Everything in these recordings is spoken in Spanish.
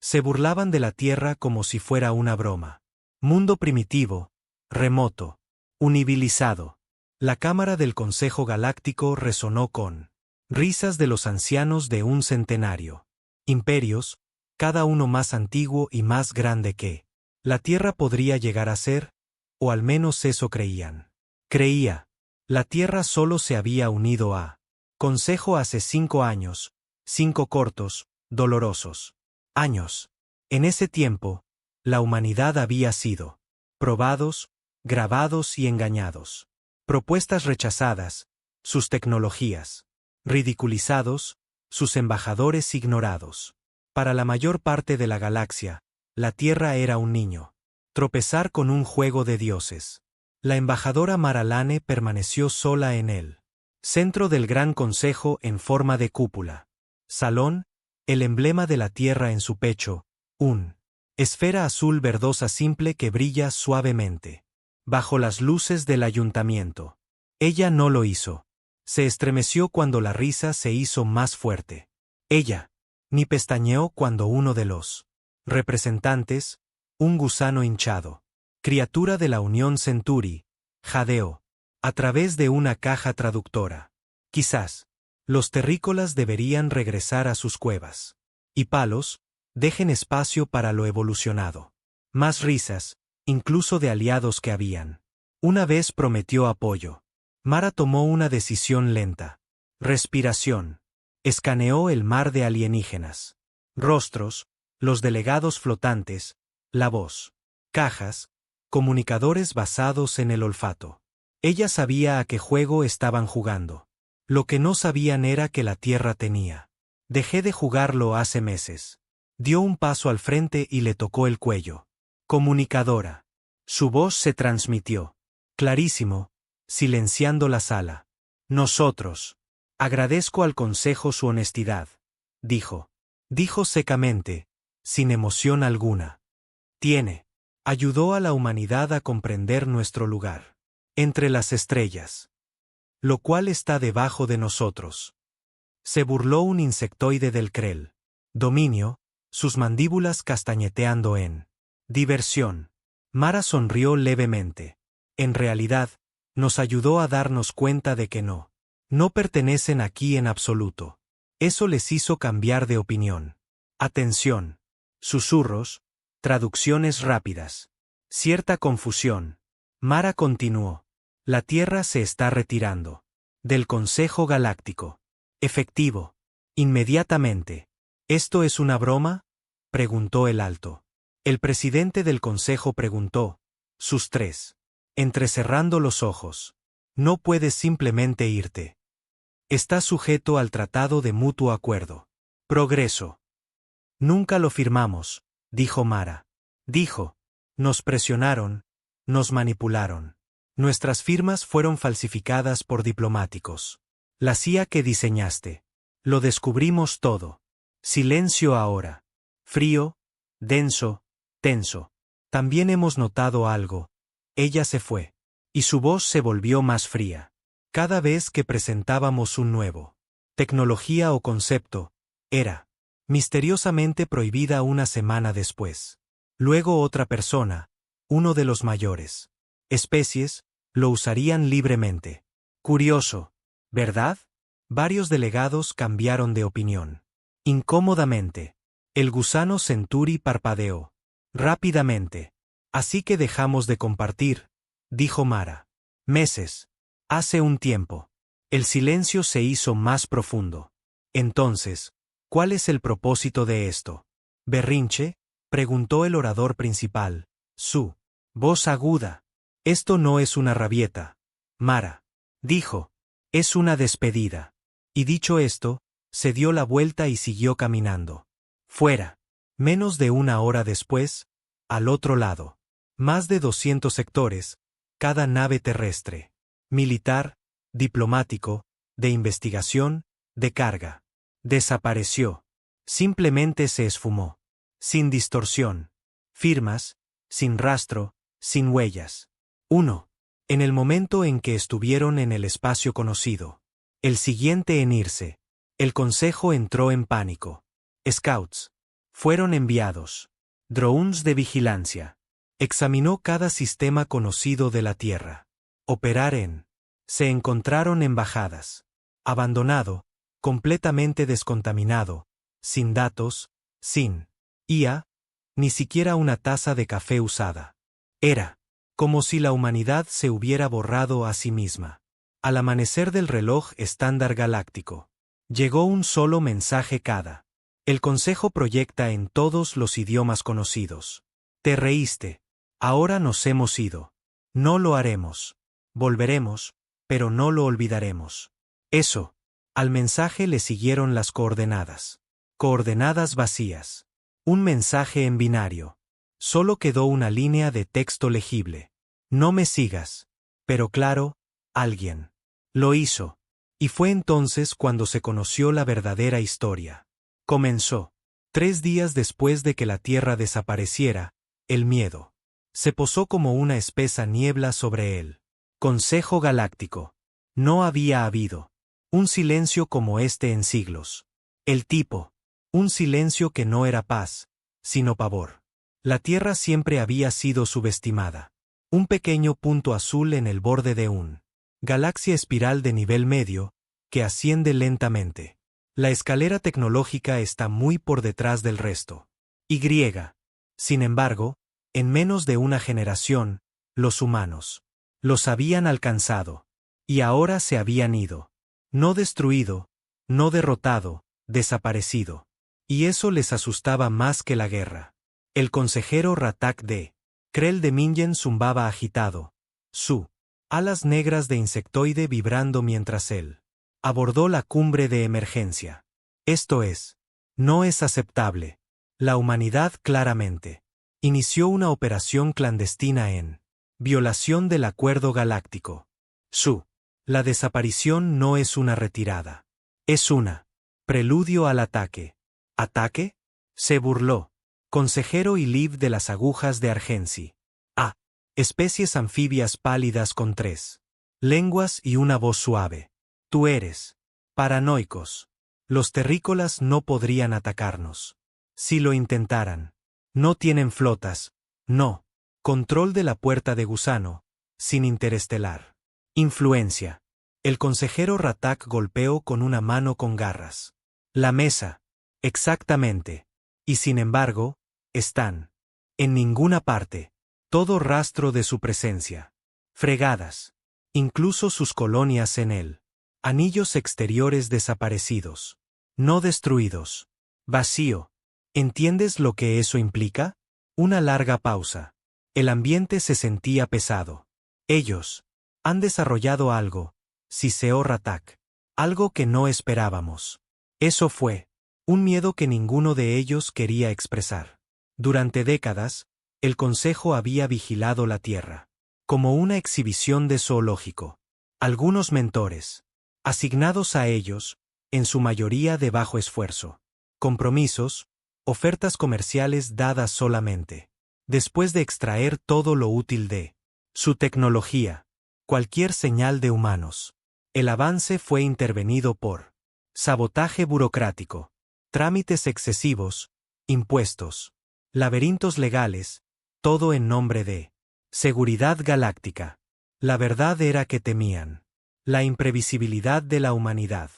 Se burlaban de la Tierra como si fuera una broma. Mundo primitivo, remoto, unibilizado. La cámara del Consejo Galáctico resonó con risas de los ancianos de un centenario. Imperios, cada uno más antiguo y más grande que la Tierra podría llegar a ser, o al menos eso creían. Creía. La Tierra solo se había unido a Consejo hace 5 años, 5 cortos, dolorosos años. En ese tiempo, la humanidad había sido probados, grabados y engañados. Propuestas rechazadas, sus tecnologías ridiculizados, sus embajadores ignorados. Para la mayor parte de la galaxia, la Tierra era un niño. Tropezar con un juego de dioses. La embajadora Mara Lane permaneció sola en el centro del Gran Consejo en forma de cúpula. Salón, el emblema de la Tierra en su pecho, un esfera azul verdosa simple que brilla suavemente bajo las luces del ayuntamiento. Ella no lo hizo. Se estremeció cuando la risa se hizo más fuerte. Ella ni pestañeó cuando uno de los representantes, un gusano hinchado, criatura de la Unión Centuri, jadeó a través de una caja traductora. Quizás los terrícolas deberían regresar a sus cuevas. Y palos, dejen espacio para lo evolucionado. Más risas, incluso de aliados que habían. Una vez prometió apoyo. Mara tomó una decisión lenta. Respiración. Escaneó el mar de alienígenas. Rostros, los delegados flotantes, la voz. Cajas, comunicadores basados en el olfato. Ella sabía a qué juego estaban jugando. Lo que no sabían era que la Tierra tenía. Dejé de jugarlo hace meses. Dio un paso al frente y le tocó el cuello. Comunicadora. Su voz se transmitió. Clarísimo, silenciando la sala. Nosotros. Agradezco al Consejo su honestidad. Dijo. Dijo secamente, sin emoción alguna. Ayudó a la humanidad a comprender nuestro lugar. Entre las estrellas. Lo cual está debajo de nosotros. Se burló un insectoide del Krell. Dominio, sus mandíbulas castañeteando en diversión. Mara sonrió levemente. En realidad, nos ayudó a darnos cuenta de que no pertenecen aquí en absoluto. Eso les hizo cambiar de opinión. Atención. Susurros, traducciones rápidas. Cierta confusión. Mara continuó. La Tierra se está retirando del Consejo Galáctico. Efectivo. Inmediatamente. ¿Esto es una broma?, preguntó el alto. El presidente del Consejo preguntó. Sus tres. Entrecerrando los ojos. No puedes simplemente irte. Estás sujeto al Tratado de Mutuo Acuerdo. Progreso. Nunca lo firmamos, dijo Mara. Dijo. Nos presionaron, nos manipularon. Nuestras firmas fueron falsificadas por diplomáticos. La CIA que diseñaste. Lo descubrimos todo. Silencio ahora. Frío, denso, tenso. También hemos notado algo. Ella se fue. Y su voz se volvió más fría. Cada vez que presentábamos un nuevo tecnología o concepto, era misteriosamente prohibida una semana después. Luego otra persona, uno de los mayores especies, lo usarían libremente. Curioso, ¿verdad? Varios delegados cambiaron de opinión. Incómodamente. El gusano Centuri parpadeó. Rápidamente. Así que dejamos de compartir, dijo Mara. Meses. Hace un tiempo. El silencio se hizo más profundo. Entonces, ¿cuál es el propósito de esto? ¿Berrinche?, preguntó el orador principal. Su voz aguda. Esto no es una rabieta. Mara. Dijo. Es una despedida. Y dicho esto, se dio la vuelta y siguió caminando. Fuera. Menos de una hora después, al otro lado. Más de 200 sectores, cada nave terrestre. Militar, diplomático, de investigación, de carga. Desapareció. Simplemente se esfumó. Sin distorsión. Firmas, sin rastro, sin huellas. 1. En el momento en que estuvieron en el espacio conocido. El siguiente en irse. El consejo entró en pánico. Scouts. Fueron enviados drones de vigilancia. Examinó cada sistema conocido de la Tierra. Operar en. Se encontraron embajadas. Abandonado, completamente descontaminado, sin datos, sin IA, ni siquiera una taza de café usada. Era como si la humanidad se hubiera borrado a sí misma. Al amanecer del reloj estándar galáctico, llegó un solo mensaje cada. El Consejo proyecta en todos los idiomas conocidos. Te reíste. Ahora nos hemos ido. No lo haremos. Volveremos, pero no lo olvidaremos. Eso. Al mensaje le siguieron las coordenadas. Coordenadas vacías. Un mensaje en binario. Solo quedó una línea de texto legible. No me sigas. Pero claro, alguien lo hizo. Y fue entonces cuando se conoció la verdadera historia. Comenzó. 3 días después de que la Tierra desapareciera, el miedo se posó como una espesa niebla sobre él. Consejo Galáctico. No había habido un silencio como este en siglos. El tipo. Un silencio que no era paz, sino pavor. La Tierra siempre había sido subestimada. Un pequeño punto azul en el borde de un galaxia espiral de nivel medio, que asciende lentamente. La escalera tecnológica está muy por detrás del resto. Y. Sin embargo, en menos de una generación, los humanos los habían alcanzado. Y ahora se habían ido. No destruido, no derrotado, desaparecido. Y eso les asustaba más que la guerra. El consejero Ratak de Krell de Mingen zumbaba agitado. Su alas negras de insectoide vibrando mientras él abordó la cumbre de emergencia. Esto es. No es aceptable. La humanidad claramente inició una operación clandestina en violación del Acuerdo Galáctico. La desaparición no es una retirada. Es una preludio al ataque. ¿Ataque? Se burló. Consejero y Liv de las agujas de Argensi. Especies anfibias pálidas con 3 lenguas y una voz suave. Tú eres paranoicos. Los terrícolas no podrían atacarnos. Si lo intentaran. No tienen flotas. No. Control de la puerta de gusano. Sin interestelar. Influencia. El consejero Ratak golpeó con una mano con garras. La mesa. Exactamente. Y sin embargo, están en ninguna parte. Todo rastro de su presencia. Fregadas. Incluso sus colonias en él. Anillos exteriores desaparecidos. No destruidos. Vacío. ¿Entiendes lo que eso implica? Una larga pausa. El ambiente se sentía pesado. Ellos han desarrollado algo, siseó Ratak. Algo que no esperábamos. Eso fue un miedo que ninguno de ellos quería expresar. Durante décadas, el Consejo había vigilado la Tierra. Como una exhibición de zoológico. Algunos mentores. Asignados a ellos, en su mayoría de bajo esfuerzo. Compromisos, ofertas comerciales dadas solamente. Después de extraer todo lo útil de su tecnología. Cualquier señal de humanos. El avance fue intervenido por sabotaje burocrático. Trámites excesivos, impuestos. Laberintos legales. Todo en nombre de seguridad galáctica. La verdad era que temían la imprevisibilidad de la humanidad.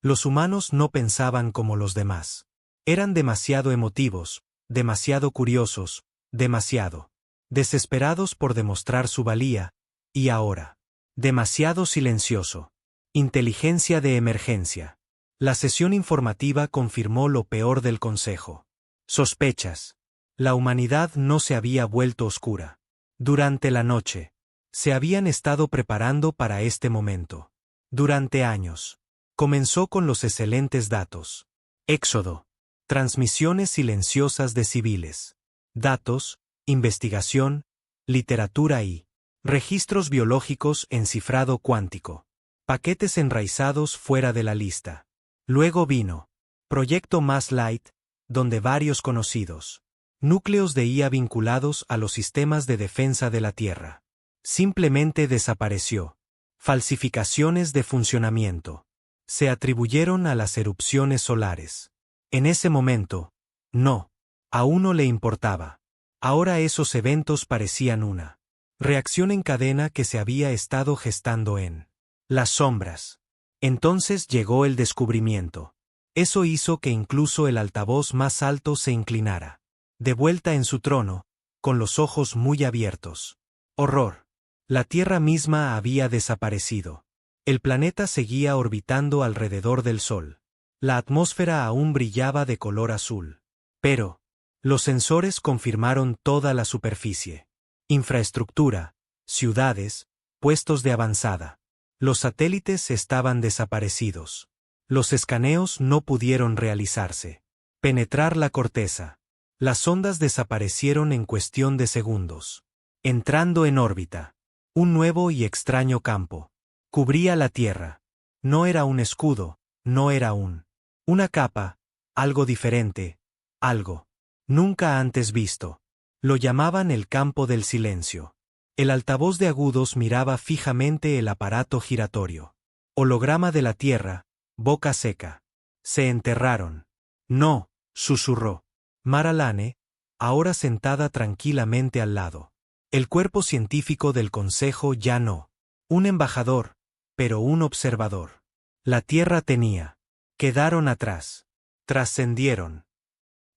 Los humanos no pensaban como los demás. Eran demasiado emotivos, demasiado curiosos, demasiado desesperados por demostrar su valía, y ahora, demasiado silencioso. Inteligencia de emergencia. La sesión informativa confirmó lo peor del Consejo. Sospechas. La humanidad no se había vuelto oscura. Durante la noche. Se habían estado preparando para este momento. Durante años. Comenzó con los excelentes datos. Éxodo. Transmisiones silenciosas de civiles. Datos, investigación, literatura y registros biológicos en cifrado cuántico. Paquetes enraizados fuera de la lista. Luego vino Proyecto Mass Light, donde varios conocidos núcleos de IA vinculados a los sistemas de defensa de la Tierra simplemente desapareció. Falsificaciones de funcionamiento. Se atribuyeron a las erupciones solares. En ese momento, no A uno le importaba. Ahora esos eventos parecían una reacción en cadena que se había estado gestando en las sombras. Entonces llegó el descubrimiento. Eso hizo que incluso el altavoz más alto se inclinara. De vuelta en su trono, con los ojos muy abiertos. Horror. La Tierra misma había desaparecido. El planeta seguía orbitando alrededor del Sol. La atmósfera aún brillaba de color azul. Pero los sensores confirmaron toda la superficie. Infraestructura, ciudades, puestos de avanzada. Los satélites estaban desaparecidos. Los escaneos no pudieron realizarse. Penetrar la corteza. Las sondas desaparecieron en cuestión de segundos. Entrando en órbita. Un nuevo y extraño campo. Cubría la Tierra. No era un escudo, no era una capa, algo diferente, algo nunca antes visto. Lo llamaban el campo del silencio. El altavoz de agudos miraba fijamente el aparato giratorio. Holograma de la Tierra, boca seca. Se enterraron. No, susurró Mara Lane, ahora sentada tranquilamente al lado. El cuerpo científico del Consejo ya no. Un embajador, pero un observador. La Tierra tenía. Quedaron atrás. Trascendieron.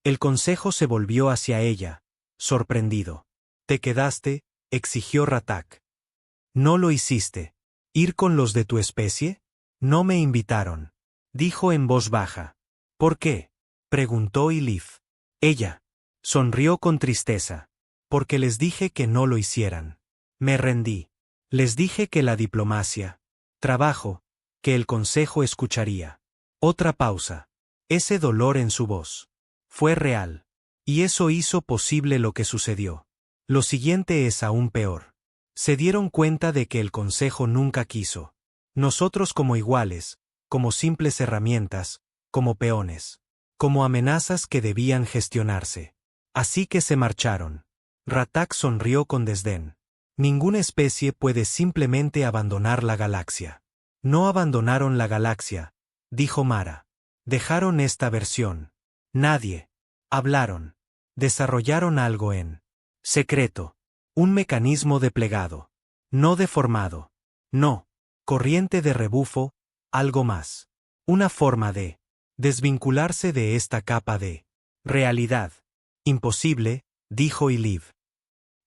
El Consejo se volvió hacia ella, sorprendido. ¿Te quedaste?, exigió Ratak. ¿No lo hiciste? ¿Ir con los de tu especie? No me invitaron. Dijo en voz baja. ¿Por qué?, preguntó Ilif. Ella sonrió con tristeza. Porque les dije que no lo hicieran. Me rendí. Les dije que la diplomacia, trabajo, que el Consejo escucharía. Otra pausa. Ese dolor en su voz fue real. Y eso hizo posible lo que sucedió. Lo siguiente es aún peor. Se dieron cuenta de que el Consejo nunca quiso. Nosotros como iguales, como simples herramientas, como peones, como amenazas que debían gestionarse. Así que se marcharon. Ratak sonrió con desdén. Ninguna especie puede simplemente abandonar la galaxia. No abandonaron la galaxia, dijo Mara. Dejaron esta versión. Nadie. Hablaron. Desarrollaron algo en secreto. Un mecanismo de plegado. No deformado. No. Corriente de rebufo, algo más. Una forma de desvincularse de esta capa de realidad. Imposible, dijo Iliv.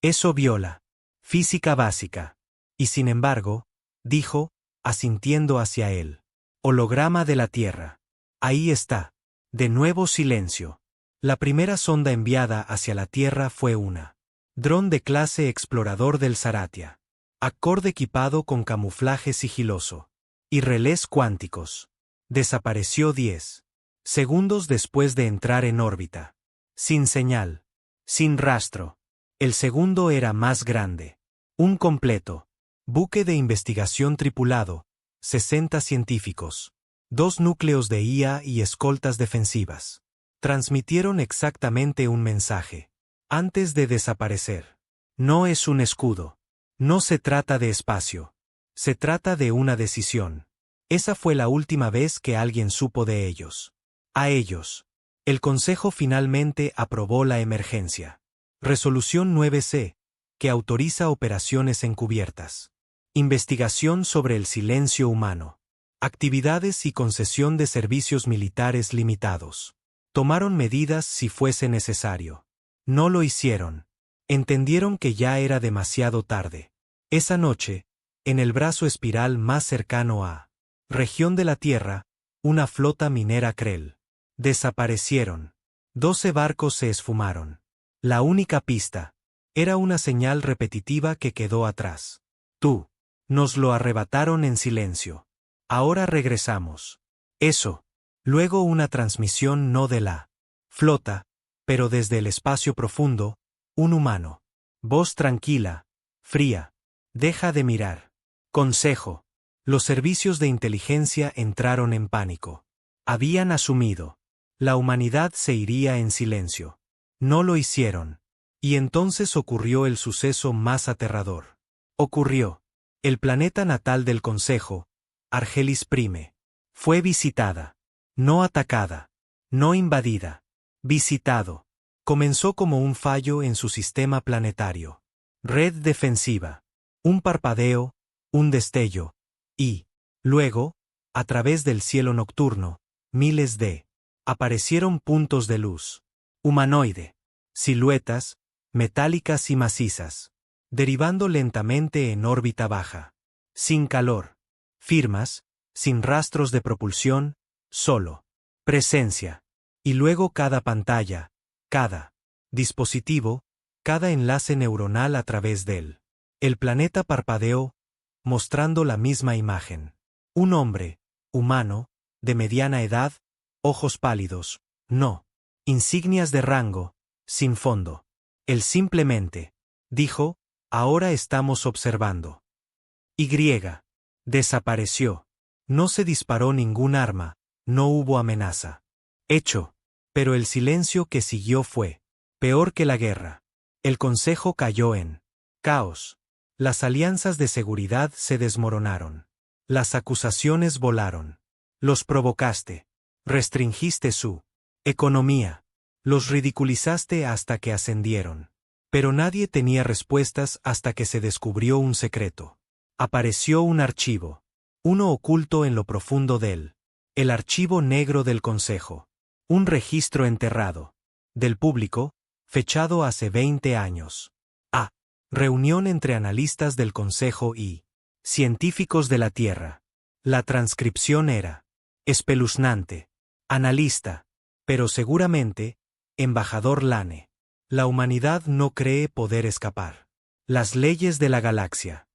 Eso viola física básica. Y sin embargo, dijo, asintiendo hacia él. Holograma de la Tierra. Ahí está. De nuevo silencio. La primera sonda enviada hacia la Tierra fue una dron de clase explorador del Zaratia. Accord equipado con camuflaje sigiloso. Y relés cuánticos. Desapareció 10 segundos después de entrar en órbita. Sin señal. Sin rastro. El segundo era más grande. Un completo buque de investigación tripulado, 60 científicos. 2 núcleos de IA y escoltas defensivas. Transmitieron exactamente un mensaje. Antes de desaparecer. No es un escudo. No se trata de espacio. Se trata de una decisión. Esa fue la última vez que alguien supo de ellos. A ellos. El Consejo finalmente aprobó la emergencia. Resolución 9C, que autoriza operaciones encubiertas. Investigación sobre el silencio humano. Actividades y concesión de servicios militares limitados. Tomaron medidas si fuese necesario. No lo hicieron. Entendieron que ya era demasiado tarde. Esa noche, en el brazo espiral más cercano a región de la Tierra, una flota minera Krell. Desaparecieron. 12 barcos se esfumaron. La única pista era una señal repetitiva que quedó atrás. Tú. Nos lo arrebataron en silencio. Ahora regresamos. Eso. Luego una transmisión no de la flota, pero desde el espacio profundo, un humano. Voz tranquila, fría. Deja de mirar. Consejo. Los servicios de inteligencia entraron en pánico. Habían asumido. La humanidad se iría en silencio. No lo hicieron. Y entonces ocurrió el suceso más aterrador. Ocurrió. El planeta natal del Consejo, Argelis Prime, fue visitada. No atacada. No invadida. Visitado. Comenzó como un fallo en su sistema planetario. Red defensiva. Un parpadeo, un destello. Y, luego, a través del cielo nocturno, miles de aparecieron puntos de luz. Humanoide. Siluetas, metálicas y macizas. Derivando lentamente en órbita baja. Sin calor. Firmas, sin rastros de propulsión, solo presencia. Y luego cada pantalla, cada dispositivo, cada enlace neuronal a través del el planeta parpadeó, mostrando la misma imagen. Un hombre, humano, de mediana edad, ojos pálidos, no insignias de rango, sin fondo. Él simplemente dijo, ahora estamos observando. Y desapareció. No se disparó ningún arma, no hubo amenaza. Hecho. Pero el silencio que siguió fue peor que la guerra. El consejo cayó en caos. Las alianzas de seguridad se desmoronaron. Las acusaciones volaron. Los provocaste. Restringiste su economía. Los ridiculizaste hasta que ascendieron. Pero nadie tenía respuestas hasta que se descubrió un secreto. Apareció un archivo. Uno oculto en lo profundo del el archivo negro del consejo. Un registro enterrado. Del público, fechado hace 20 años. A. Reunión entre analistas del Consejo y científicos de la Tierra. La transcripción era espeluznante. Analista. Pero seguramente, embajador Lane. La humanidad no cree poder escapar. Las leyes de la galaxia.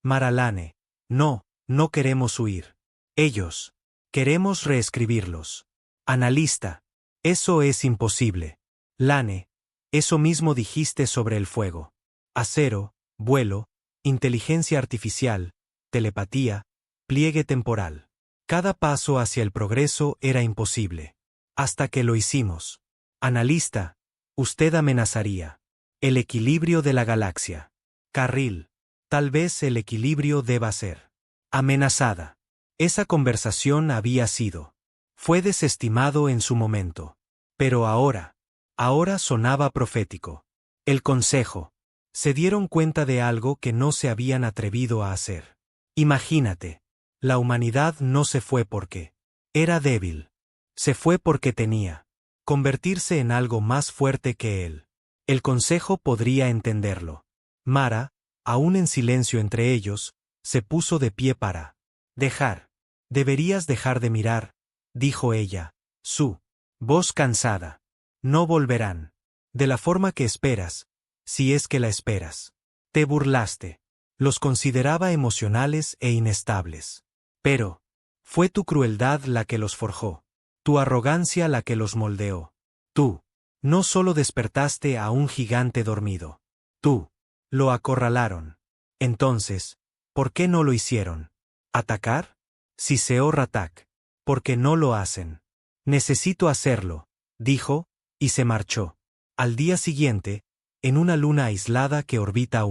Mara Lane. No, no queremos huir. Ellos. Queremos reescribirlos. Analista. Eso es imposible. Lane. Eso mismo dijiste sobre el fuego. Acero, vuelo, inteligencia artificial, telepatía, pliegue temporal. Cada paso hacia el progreso era imposible. Hasta que lo hicimos. Analista. Usted amenazaría el equilibrio de la galaxia. Carril. Tal vez el equilibrio deba ser amenazada. Esa conversación había sido. Fue desestimado en su momento. Pero ahora sonaba profético. El consejo. Se dieron cuenta de algo que no se habían atrevido a hacer. Imagínate. La humanidad no se fue porque era débil. Se fue porque tenía convertirse en algo más fuerte que él. El consejo podría entenderlo. Mara, aún en silencio entre ellos, se puso de pie para dejar. Deberías dejar de mirar, dijo ella, su voz cansada. No volverán. De la forma que esperas, si es que la esperas. Te burlaste. Los consideraba emocionales e inestables. Pero fue tu crueldad la que los forjó. Tu arrogancia la que los moldeó. Tú no solo despertaste a un gigante dormido. Tú lo acorralaron. Entonces, ¿por qué no lo hicieron? ¿Atacar? Siseo Ratak. ¿Por qué no lo hacen? Necesito hacerlo, dijo, y se marchó. Al día siguiente, en una luna aislada que orbita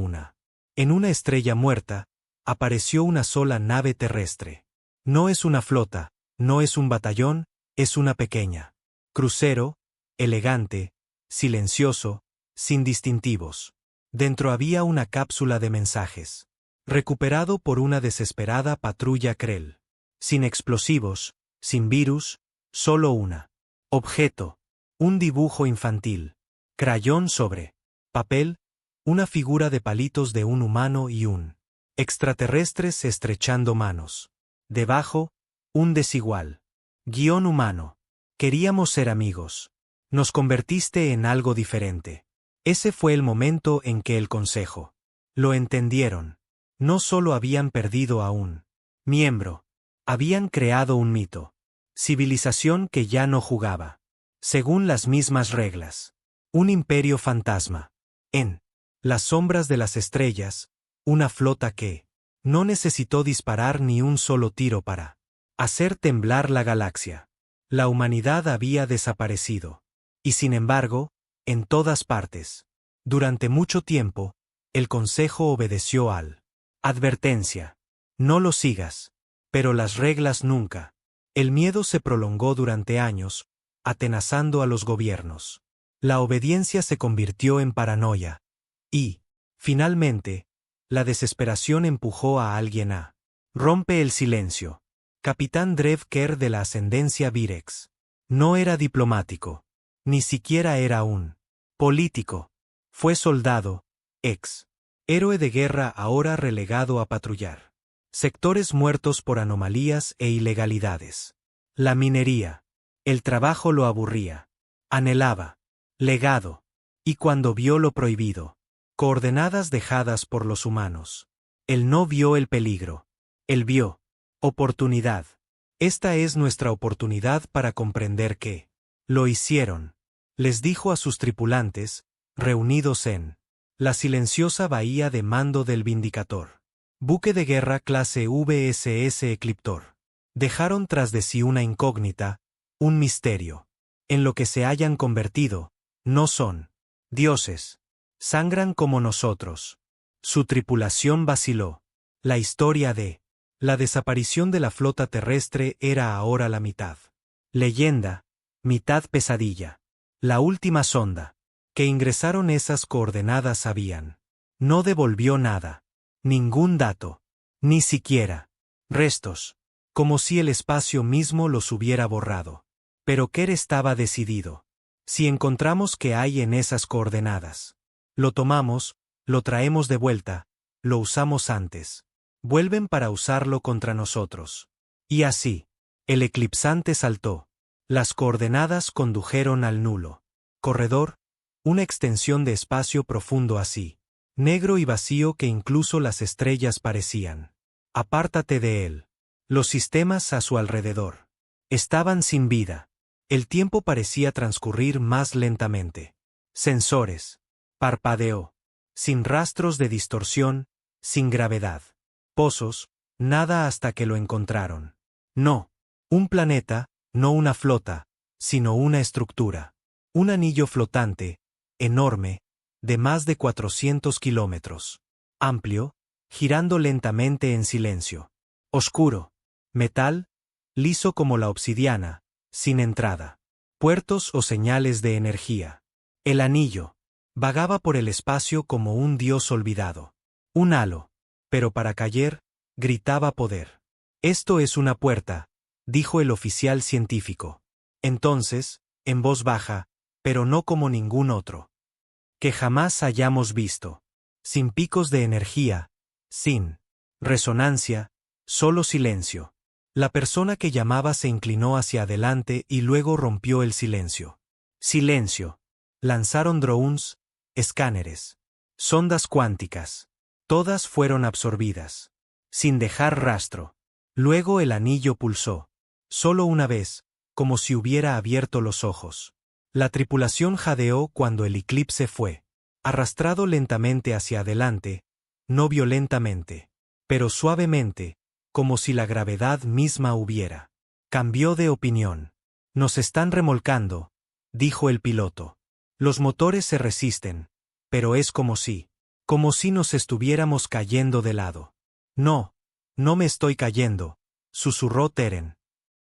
en una estrella muerta, apareció una sola nave terrestre. No es una flota, no es un batallón, es una pequeña crucero, elegante, silencioso, sin distintivos. Dentro había una cápsula de mensajes. Recuperado por una desesperada patrulla Krell. Sin explosivos, sin virus, solo una objeto. Un dibujo infantil. Crayón sobre papel, una figura de palitos de un humano y un extraterrestres estrechando manos. Debajo, un desigual guión humano. Queríamos ser amigos. Nos convertiste en algo diferente. Ese fue el momento en que el consejo lo entendieron. No solo habían perdido a un miembro, habían creado un mito. Civilización que ya no jugaba según las mismas reglas. Un imperio fantasma. En las sombras de las estrellas, una flota que no necesitó disparar ni un solo tiro para hacer temblar la galaxia. La humanidad había desaparecido. Y sin embargo, en todas partes. Durante mucho tiempo, el consejo obedeció al advertencia. No lo sigas. Pero las reglas nunca. El miedo se prolongó durante años, atenazando a los gobiernos. La obediencia se convirtió en paranoia. Y, finalmente, la desesperación empujó a alguien a rompe el silencio. Capitán Drev Kerr de la ascendencia Virex. No era diplomático. Ni siquiera era un político. Fue soldado, ex héroe de guerra ahora relegado a patrullar sectores muertos por anomalías e ilegalidades. La minería. El trabajo lo aburría. Anhelaba. Legado. Y cuando vio lo prohibido. Coordenadas dejadas por los humanos. Él no vio el peligro. Él vio. Oportunidad. Esta es nuestra oportunidad para comprender que lo hicieron. Les dijo a sus tripulantes, reunidos en la silenciosa bahía de mando del Vindicator. Buque de guerra clase VSS Ecliptor. Dejaron tras de sí una incógnita, un misterio. En lo que se hayan convertido, no son dioses. Sangran como nosotros. Su tripulación vaciló. La historia de la desaparición de la flota terrestre era ahora la mitad leyenda, mitad pesadilla. La última sonda que ingresaron esas coordenadas sabían. No devolvió nada. Ningún dato. Ni siquiera restos. Como si el espacio mismo los hubiera borrado. Pero Kerr estaba decidido. Si encontramos qué hay en esas coordenadas, lo tomamos, lo traemos de vuelta, lo usamos antes. Vuelven para usarlo contra nosotros. Y así, el eclipsante saltó. Las coordenadas condujeron al nulo corredor, una extensión de espacio profundo así, negro y vacío que incluso las estrellas parecían. Apártate de él. Los sistemas a su alrededor estaban sin vida. El tiempo parecía transcurrir más lentamente. Sensores. Parpadeó. Sin rastros de distorsión, sin gravedad. Pozos, nada hasta que lo encontraron. No. Un planeta, no una flota, sino una estructura. Un anillo flotante, enorme, de más de 400 kilómetros. Amplio, girando lentamente en silencio. Oscuro. Metal, liso como la obsidiana, sin entrada. Puertos o señales de energía. El anillo. Vagaba por el espacio como un dios olvidado. Un halo. Pero para caer, gritaba poder. Esto es una puerta, dijo el oficial científico. Entonces, en voz baja, pero no como ningún otro que jamás hayamos visto. Sin picos de energía, sin resonancia, solo silencio. La persona que llamaba se inclinó hacia adelante y luego rompió el silencio. Silencio. Lanzaron drones, escáneres, sondas cuánticas. Todas fueron absorbidas, sin dejar rastro. Luego el anillo pulsó. Solo una vez, como si hubiera abierto los ojos. La tripulación jadeó cuando el eclipse fue arrastrado lentamente hacia adelante, no violentamente, pero suavemente, como si la gravedad misma hubiera. Cambió de opinión. Nos están remolcando, dijo el piloto. Los motores se resisten, pero es como si nos estuviéramos cayendo de lado. No, no me estoy cayendo, susurró Teren.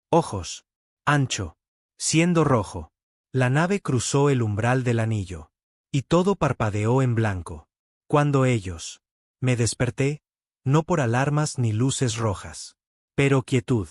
Ojos. Ancho. Siendo rojo. La nave cruzó el umbral del anillo. Y todo parpadeó en blanco. Cuando ellos. Me desperté, no por alarmas ni luces rojas. Pero quietud.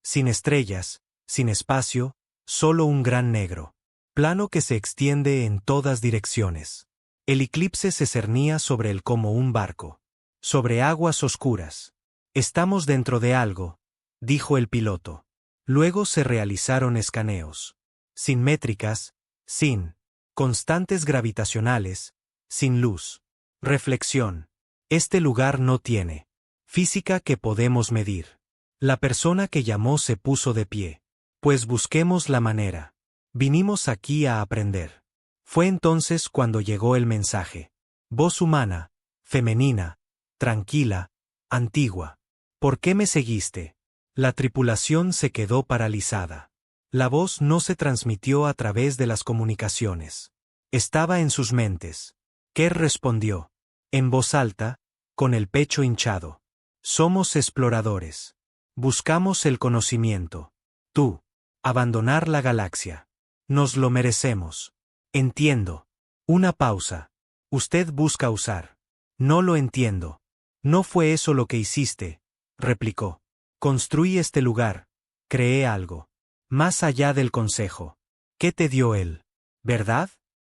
Sin estrellas, sin espacio, solo un gran negro. Plano que se extiende en todas direcciones. El eclipse se cernía sobre él como un barco. Sobre aguas oscuras. Estamos dentro de algo, dijo el piloto. Luego se realizaron escaneos. Sin métricas, sin constantes gravitacionales, sin luz. Reflexión. Este lugar no tiene física que podemos medir. La persona que llamó se puso de pie. Pues busquemos la manera. Vinimos aquí a aprender. Fue entonces cuando llegó el mensaje. Voz humana, femenina, tranquila, antigua. ¿Por qué me seguiste? La tripulación se quedó paralizada. La voz no se transmitió a través de las comunicaciones. Estaba en sus mentes. Kerr respondió. En voz alta, con el pecho hinchado. Somos exploradores. Buscamos el conocimiento. Tú. Abandonar la galaxia. Nos lo merecemos. Entiendo. Una pausa. Usted busca usar. No lo entiendo. No fue eso lo que hiciste, replicó. Construí este lugar. Creé algo. Más allá del consejo. ¿Qué te dio él? ¿Verdad?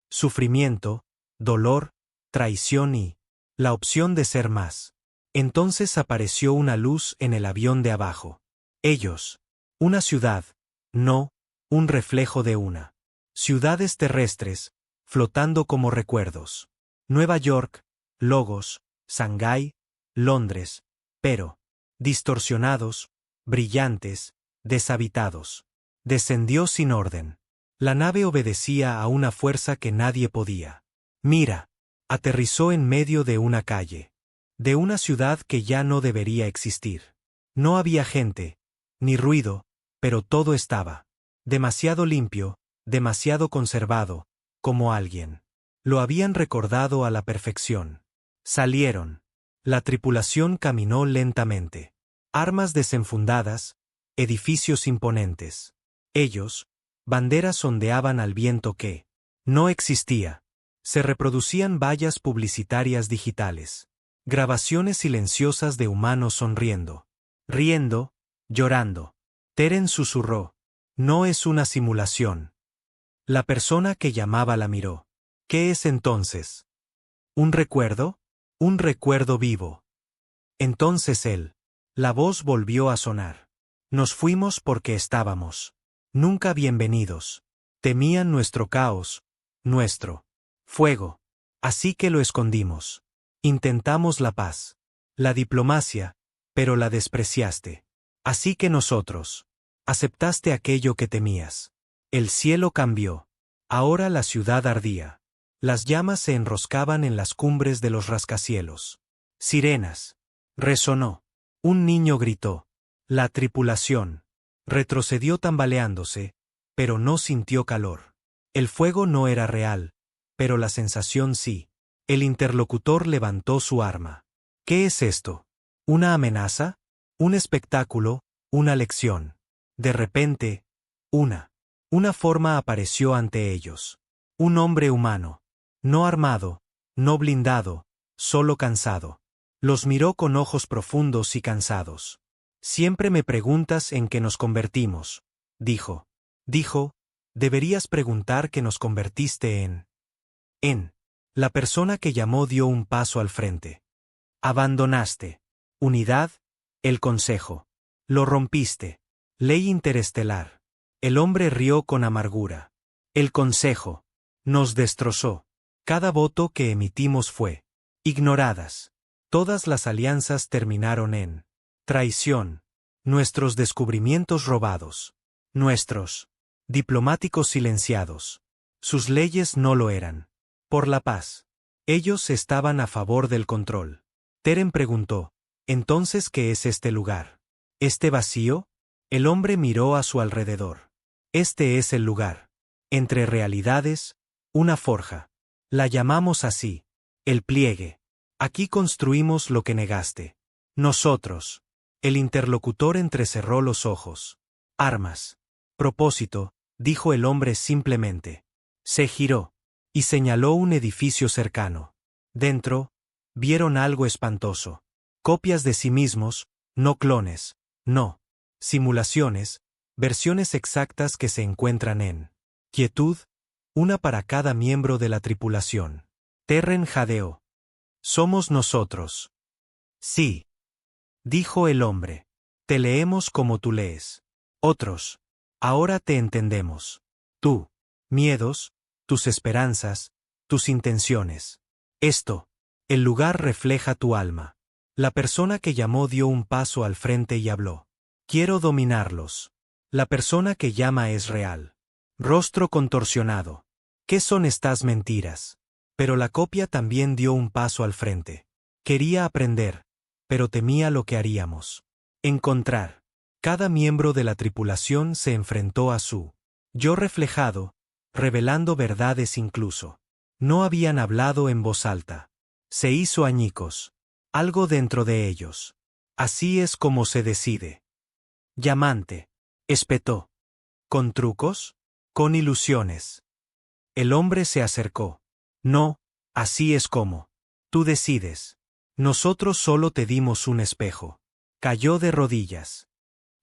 Sufrimiento, dolor, traición y la opción de ser más. Entonces apareció una luz en el avión de abajo. Ellos. Una ciudad. No, un reflejo de una. Ciudades terrestres, flotando como recuerdos. Nueva York, Logos, Shanghái, Londres, pero distorsionados, brillantes, deshabitados. Descendió sin orden. La nave obedecía a una fuerza que nadie podía. Mira, aterrizó en medio de una calle. De una ciudad que ya no debería existir. No había gente, ni ruido, pero todo estaba. Demasiado limpio, demasiado conservado, como alguien. Lo habían recordado a la perfección. Salieron. La tripulación caminó lentamente. Armas desenfundadas, edificios imponentes. Ellos, banderas ondeaban al viento que no existía. Se reproducían vallas publicitarias digitales. Grabaciones silenciosas de humanos sonriendo. Riendo, llorando. Teren susurró. No es una simulación. La persona que llamaba la miró. ¿Qué es entonces? ¿Un recuerdo? Un recuerdo vivo. Entonces él. La voz volvió a sonar. Nos fuimos porque estábamos. Nunca bienvenidos. Temían nuestro caos, nuestro fuego. Así que lo escondimos. Intentamos la paz. La diplomacia, pero la despreciaste. Así que nosotros. Aceptaste aquello que temías. El cielo cambió. Ahora la ciudad ardía. Las llamas se enroscaban en las cumbres de los rascacielos. Sirenas. Resonó. Un niño gritó. La tripulación. Retrocedió tambaleándose, pero no sintió calor. El fuego no era real, pero la sensación sí. El interlocutor levantó su arma. ¿Qué es esto? ¿Una amenaza? ¿Un espectáculo? ¿Una lección? De repente, una forma apareció ante ellos. Un hombre humano. No armado, no blindado, solo cansado. Los miró con ojos profundos y cansados. Siempre me preguntas en qué nos convertimos, dijo. Dijo, deberías preguntar qué nos convertiste en. La persona que llamó dio un paso al frente. Abandonaste. Unidad, el consejo. Lo rompiste. Ley interestelar. El hombre rió con amargura. El consejo. Nos destrozó. Cada voto que emitimos fue ignoradas. Todas las alianzas terminaron en traición. Nuestros descubrimientos robados. Nuestros diplomáticos silenciados. Sus leyes no lo eran. Por la paz. Ellos estaban a favor del control. Teren preguntó, ¿entonces qué es este lugar? ¿Este vacío? El hombre miró a su alrededor. Este es el lugar. Entre realidades, una forja. La llamamos así. El pliegue. Aquí construimos lo que negaste. Nosotros. El interlocutor entrecerró los ojos. Armas. Propósito, dijo el hombre simplemente. Se giró. Y señaló un edificio cercano. Dentro, vieron algo espantoso. Copias de sí mismos, no clones, no. Simulaciones, versiones exactas que se encuentran en quietud, una para cada miembro de la tripulación. Terren jadeó. Somos nosotros. Sí. Dijo el hombre. Te leemos como tú lees. Otros. Ahora te entendemos. Tú. Miedos, tus esperanzas, tus intenciones. Esto. El lugar refleja tu alma. La persona que llamó dio un paso al frente y habló. Quiero dominarlos. La persona que llama es real. Rostro contorsionado. ¿Qué son estas mentiras? Pero la copia también dio un paso al frente. Quería aprender, pero temía lo que haríamos. Encontrar. Cada miembro de la tripulación se enfrentó a su yo reflejado, revelando verdades incluso. No habían hablado en voz alta. Se hizo añicos. Algo dentro de ellos. Así es como se decide. Llamante. Espetó. ¿Con trucos? Con ilusiones. El hombre se acercó. No, así es como. Tú decides. Nosotros solo te dimos un espejo. Cayó de rodillas.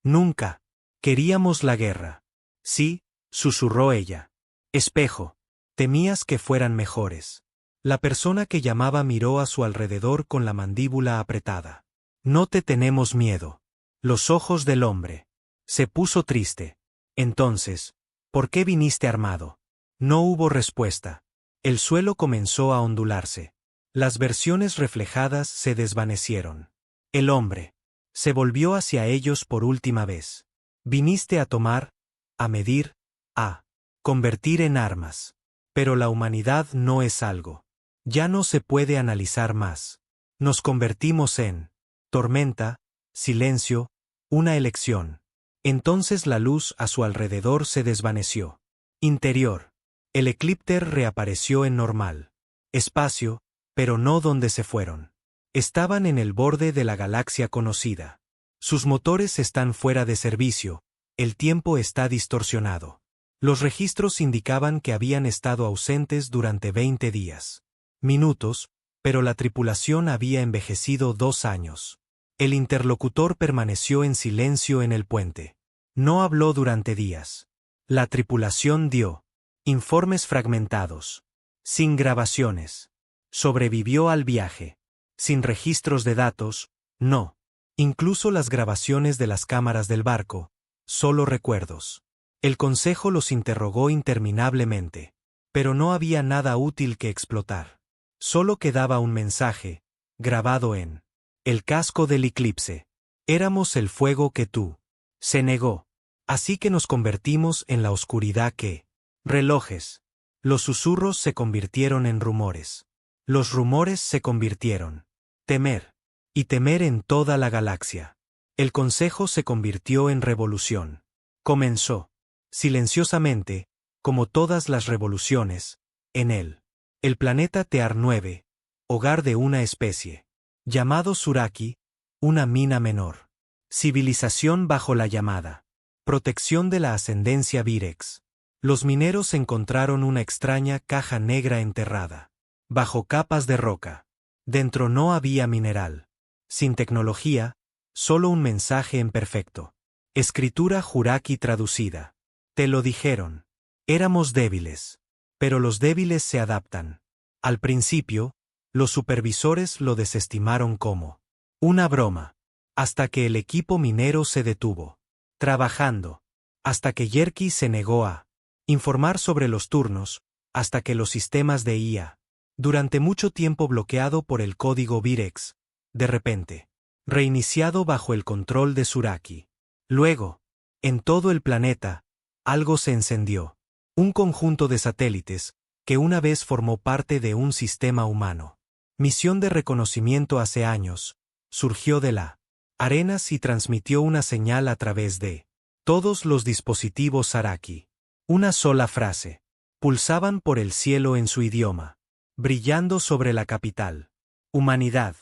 Nunca. Queríamos la guerra. Sí, susurró ella. Espejo. Temías que fueran mejores. La persona que llamaba miró a su alrededor con la mandíbula apretada. No te tenemos miedo. Los ojos del hombre. Se puso triste. Entonces, ¿por qué viniste armado? No hubo respuesta. El suelo comenzó a ondularse. Las versiones reflejadas se desvanecieron. El hombre se volvió hacia ellos por última vez. Viniste a tomar, a medir, a convertir en armas. Pero la humanidad no es algo. Ya no se puede analizar más. Nos convertimos en tormenta, silencio, una elección. Entonces la luz a su alrededor se desvaneció. Interior. El eclípter reapareció en normal. Espacio, pero no donde se fueron. Estaban en el borde de la galaxia conocida. Sus motores están fuera de servicio, el tiempo está distorsionado. Los registros indicaban que habían estado ausentes durante 20 días. Minutos, pero la tripulación había envejecido 2 años. El interlocutor permaneció en silencio en el puente. No habló durante días. La tripulación dio informes fragmentados, sin grabaciones. Sobrevivió al viaje. Sin registros de datos, no. Incluso las grabaciones de las cámaras del barco, solo recuerdos. El consejo los interrogó interminablemente. Pero no había nada útil que explotar. Solo quedaba un mensaje, grabado en el casco del eclipse. Éramos el fuego que tú. Se negó. Así que nos convertimos en la oscuridad que. Relojes. Los susurros se convirtieron en rumores. Los rumores se convirtieron. Temer. Y temer en toda la galaxia. El consejo se convirtió en revolución. Comenzó. Silenciosamente, como todas las revoluciones, en él. El planeta Tear 9, hogar de una especie. Llamado Suraki, una mina menor. Civilización bajo la llamada. Protección de la ascendencia Virex. Los mineros encontraron una extraña caja negra enterrada. Bajo capas de roca. Dentro no había mineral. Sin tecnología, solo un mensaje imperfecto. Escritura Juraki traducida. Te lo dijeron. Éramos débiles. Pero los débiles se adaptan. Al principio, los supervisores lo desestimaron como una broma. Hasta que el equipo minero se detuvo. Trabajando. Hasta que Yerky se negó a informar sobre los turnos, hasta que los sistemas de IA, durante mucho tiempo bloqueado por el código Virex, de repente, reiniciado bajo el control de Suraki. Luego, en todo el planeta, algo se encendió. Un conjunto de satélites, que una vez formó parte de un sistema humano. Misión de reconocimiento hace años, surgió de la arenas y transmitió una señal a través de todos los dispositivos Araki. Una sola frase. Pulsaban por el cielo en su idioma, brillando sobre la capital. Humanidad.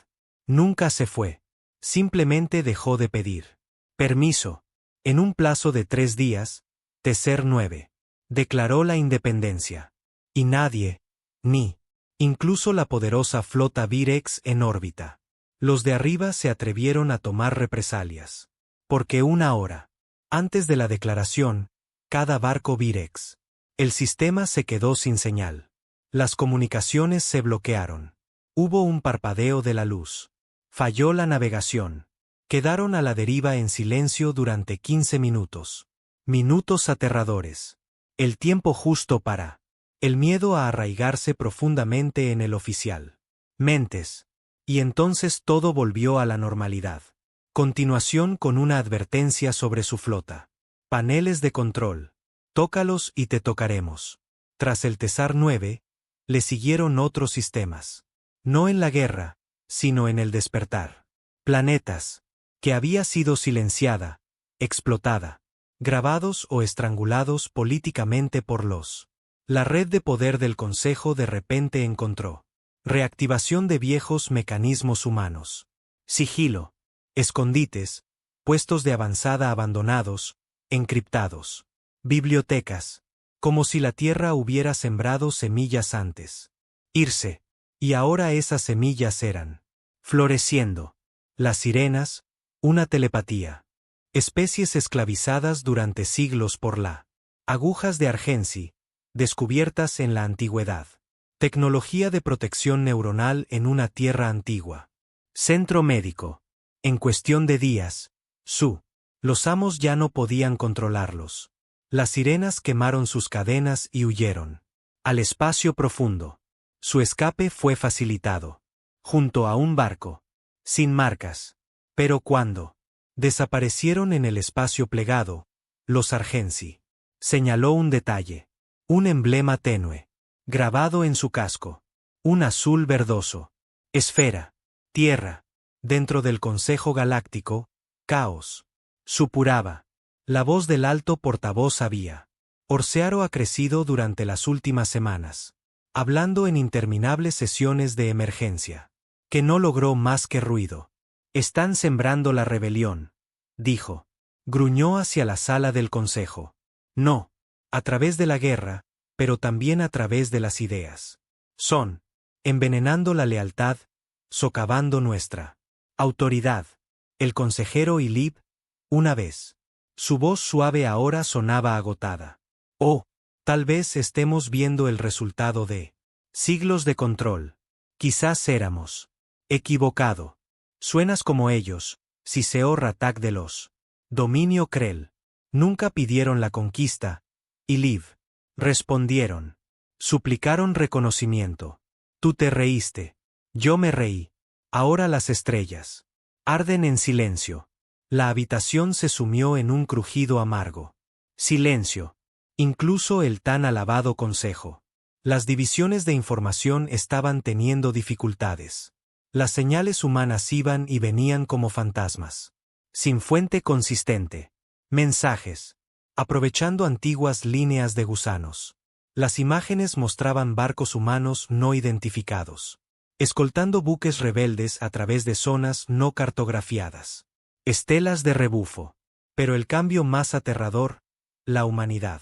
Nunca se fue. Simplemente dejó de pedir permiso. En un plazo de 3 días, Tecer 9 declaró la independencia. Y nadie, ni incluso la poderosa flota Virex en órbita. Los de arriba se atrevieron a tomar represalias. Porque 1 hora antes de la declaración, cada barco Virex. El sistema se quedó sin señal. Las comunicaciones se bloquearon. Hubo un parpadeo de la luz. Falló la navegación. Quedaron a la deriva en silencio durante 15 minutos. Minutos aterradores. El tiempo justo para el miedo a arraigarse profundamente en el oficial. Mentes. Y entonces todo volvió a la normalidad. Continuación con una advertencia sobre su flota. Paneles de control. Tócalos y te tocaremos. Tras el Tesar 9, le siguieron otros sistemas. No en la guerra, sino en el despertar. Planetas. Que había sido silenciada, explotada, grabados o estrangulados políticamente por los. La red de poder del Consejo de repente encontró. Reactivación de viejos mecanismos humanos. Sigilo. Escondites. Puestos de avanzada abandonados, encriptados. Bibliotecas. como si la tierra hubiera sembrado semillas antes. Irse. Y ahora esas semillas eran floreciendo. Las sirenas, una telepatía. Especies esclavizadas durante siglos por la agujas de Argensi, descubiertas en la antigüedad. Tecnología de protección neuronal en una tierra antigua. Centro médico. En cuestión de días, los amos ya no podían controlarlos. Las sirenas quemaron sus cadenas y huyeron al espacio profundo. Su escape fue facilitado junto a un barco, sin marcas. Pero cuando desaparecieron en el espacio plegado, los Argensi, señaló un detalle, un emblema tenue, grabado en su casco, un azul verdoso, esfera, tierra, dentro del Consejo Galáctico, caos, supuraba. La voz del alto portavoz había. Orsearo ha crecido durante las últimas semanas, hablando en interminables sesiones de emergencia, que no logró más que ruido. Están sembrando la rebelión, dijo. Gruñó hacia la sala del consejo. No, a través de la guerra, pero también a través de las ideas. Son envenenando la lealtad, socavando nuestra autoridad. El consejero Ilib, una vez. Su voz suave ahora sonaba agotada. Oh, tal vez estemos viendo el resultado de siglos de control. Quizás éramos equivocado. Suenas como ellos, Siseo Ratak de los Dominio Krell. Nunca pidieron la conquista. Y Liv. Respondieron. Suplicaron reconocimiento. Tú te reíste. Yo me reí. Ahora las estrellas arden en silencio. La habitación se sumió en un crujido amargo. Silencio. Incluso el tan alabado consejo. Las divisiones de información estaban teniendo dificultades. Las señales humanas iban y venían como fantasmas. Sin fuente consistente. Mensajes. Aprovechando antiguas líneas de gusanos. Las imágenes mostraban barcos humanos no identificados. Escoltando buques rebeldes a través de zonas no cartografiadas. Estelas de rebufo. Pero el cambio más aterrador, la humanidad.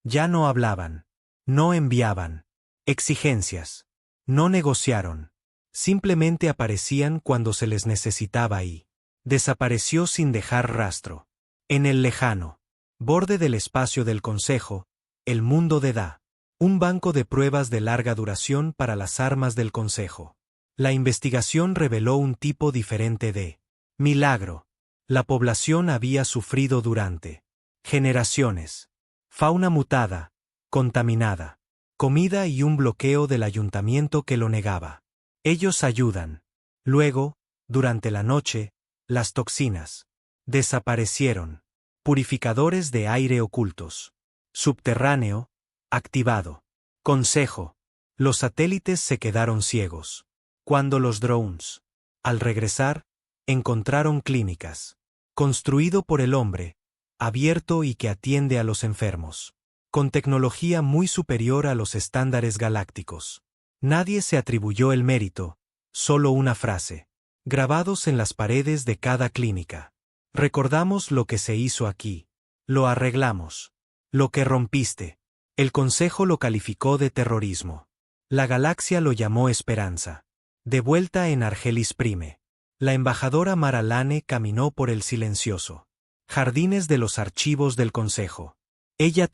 Ya no hablaban. No enviaban exigencias. No negociaron. Simplemente aparecían cuando se les necesitaba y desapareció sin dejar rastro. En el lejano borde del espacio del Consejo, el mundo de Da. Un banco de pruebas de larga duración para las armas del Consejo. La investigación reveló un tipo diferente de milagro. La población había sufrido durante generaciones. Fauna mutada, contaminada, comida y un bloqueo del ayuntamiento que lo negaba. Ellos ayudan. Luego, durante la noche, las toxinas desaparecieron. Purificadores de aire ocultos. Subterráneo, activado. Consejo. Los satélites se quedaron ciegos. Cuando los drones, al regresar, encontraron clínicas. Construido por el hombre, abierto y que atiende a los enfermos. Con tecnología muy superior a los estándares galácticos. Nadie se atribuyó el mérito, solo una frase. Grabados en las paredes de cada clínica. Recordamos lo que se hizo aquí. Lo arreglamos. Lo que rompiste. El Consejo lo calificó de terrorismo. La galaxia lo llamó esperanza. De vuelta en Argelis Prime. La embajadora Mara Lane caminó por el silencioso jardines de los archivos del Consejo. Ella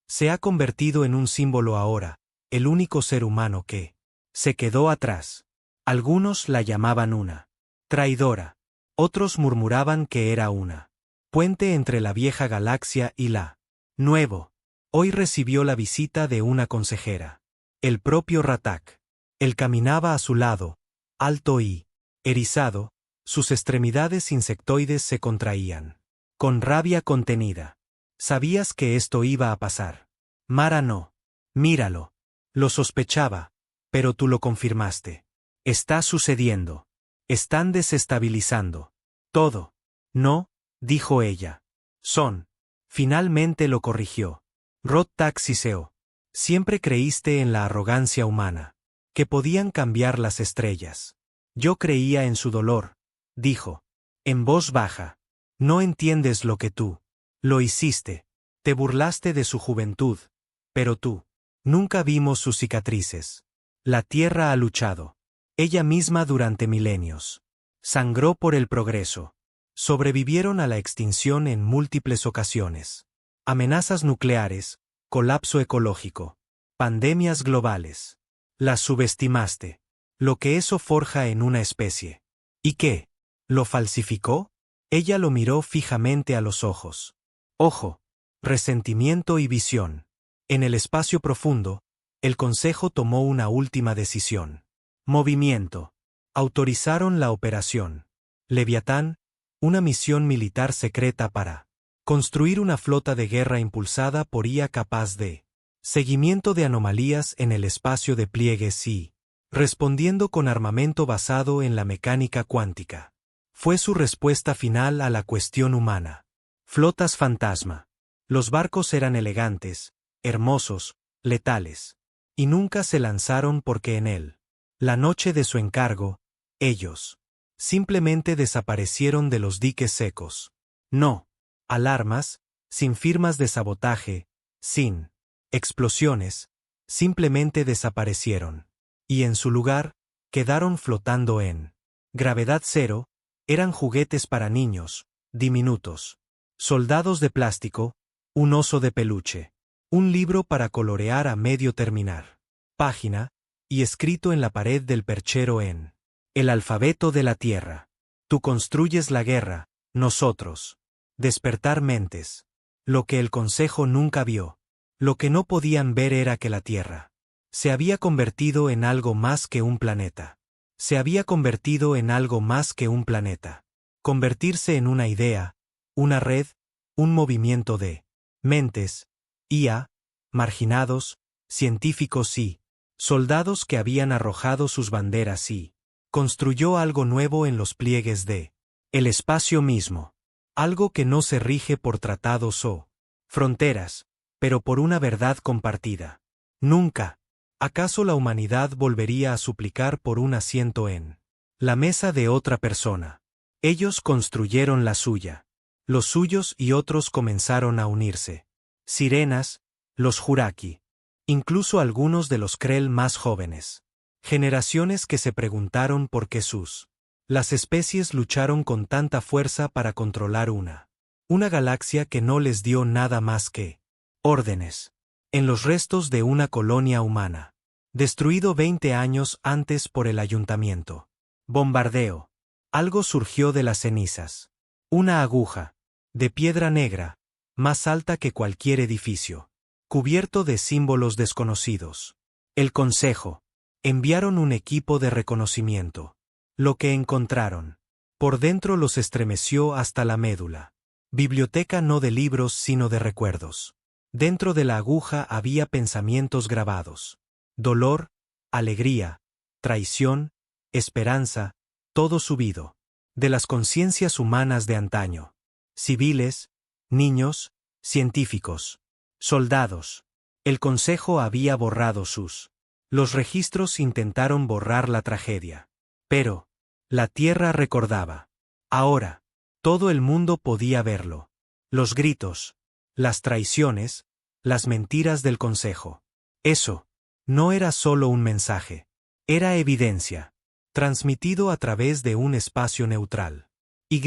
se ha convertido en un símbolo ahora, el único ser humano que se quedó atrás. Algunos la llamaban una traidora. Otros murmuraban que era una puente entre la vieja galaxia y la nuevo. Hoy recibió la visita de una consejera. El propio Ratak. Él caminaba a su lado, alto y erizado, sus extremidades insectoides se contraían. Con rabia contenida. Sabías que esto iba a pasar. Mara no. Míralo. Lo sospechaba, pero tú lo confirmaste. Está sucediendo. Están desestabilizando todo. No, dijo ella. Son. Finalmente lo corrigió. Rod-Tak Siseo. Siempre creíste en la arrogancia humana. Que podían cambiar las estrellas. Yo creía en su dolor, dijo. En voz baja. No entiendes lo que tú lo hiciste. Te burlaste de su juventud, Pero tú. Nunca vimos sus cicatrices. La Tierra ha luchado. Ella misma durante milenios. Sangró por el progreso. Sobrevivieron a la extinción en múltiples ocasiones. Amenazas nucleares, colapso ecológico, pandemias globales. Las subestimaste. Lo que eso forja en una especie. ¿Y qué? ¿Lo falsificó? Ella lo miró fijamente a los ojos. Ojo, resentimiento y visión. En el espacio profundo, el Consejo tomó una última decisión. Movimiento. Autorizaron la operación Leviatán, una misión militar secreta para construir una flota de guerra impulsada por IA capaz de seguimiento de anomalías en el espacio de pliegues y respondiendo con armamento basado en la mecánica cuántica. Fue su respuesta final a la cuestión humana. Flotas fantasma. Los barcos eran elegantes, hermosos, letales. Y nunca se lanzaron porque en él, la noche de su encargo, ellos simplemente desaparecieron de los diques secos. No. Alarmas, sin firmas de sabotaje, sin explosiones, simplemente desaparecieron. Y en su lugar, quedaron flotando en gravedad cero, eran juguetes para niños, diminutos. Soldados de plástico, un oso de peluche. Un libro para colorear a medio terminar. Página, y escrito en la pared del perchero en el alfabeto de la Tierra. Tú construyes la guerra, nosotros. Despertar mentes. Lo que el Consejo nunca vio. Lo que no podían ver era que la Tierra se había convertido en algo más que un planeta. Se había convertido en algo más que un planeta. Convertirse en una idea, una red, un movimiento de mentes, IA, marginados, científicos y soldados que habían arrojado sus banderas y construyó algo nuevo en los pliegues de el espacio mismo. Algo que no se rige por tratados o fronteras, pero por una verdad compartida. Nunca. ¿Acaso la humanidad volvería a suplicar por un asiento en la mesa de otra persona? Ellos construyeron la suya. Los suyos y otros comenzaron a unirse. Sirenas, los Juraki. Incluso algunos de los Krell más jóvenes. Generaciones que se preguntaron por qué las especies lucharon con tanta fuerza para controlar una galaxia que no les dio nada más que órdenes. En los restos de una colonia humana. Destruido 20 años antes por el ayuntamiento. Bombardeo. Algo surgió de las cenizas. Una aguja. De piedra negra. Más alta que cualquier edificio. Cubierto de símbolos desconocidos. El Consejo. Enviaron un equipo de reconocimiento. Lo que encontraron. Por dentro los estremeció hasta la médula. Biblioteca no de libros sino de recuerdos. Dentro de la aguja había pensamientos grabados. Dolor, alegría, traición, esperanza, todo subido. De las conciencias humanas de antaño. Civiles, niños, científicos, soldados. El Consejo había borrado los registros intentaron borrar la tragedia. Pero la Tierra recordaba. Ahora, todo el mundo podía verlo. Los gritos, las traiciones, las mentiras del Consejo. Eso no era solo un mensaje. Era evidencia. Transmitido a través de un espacio neutral. Y.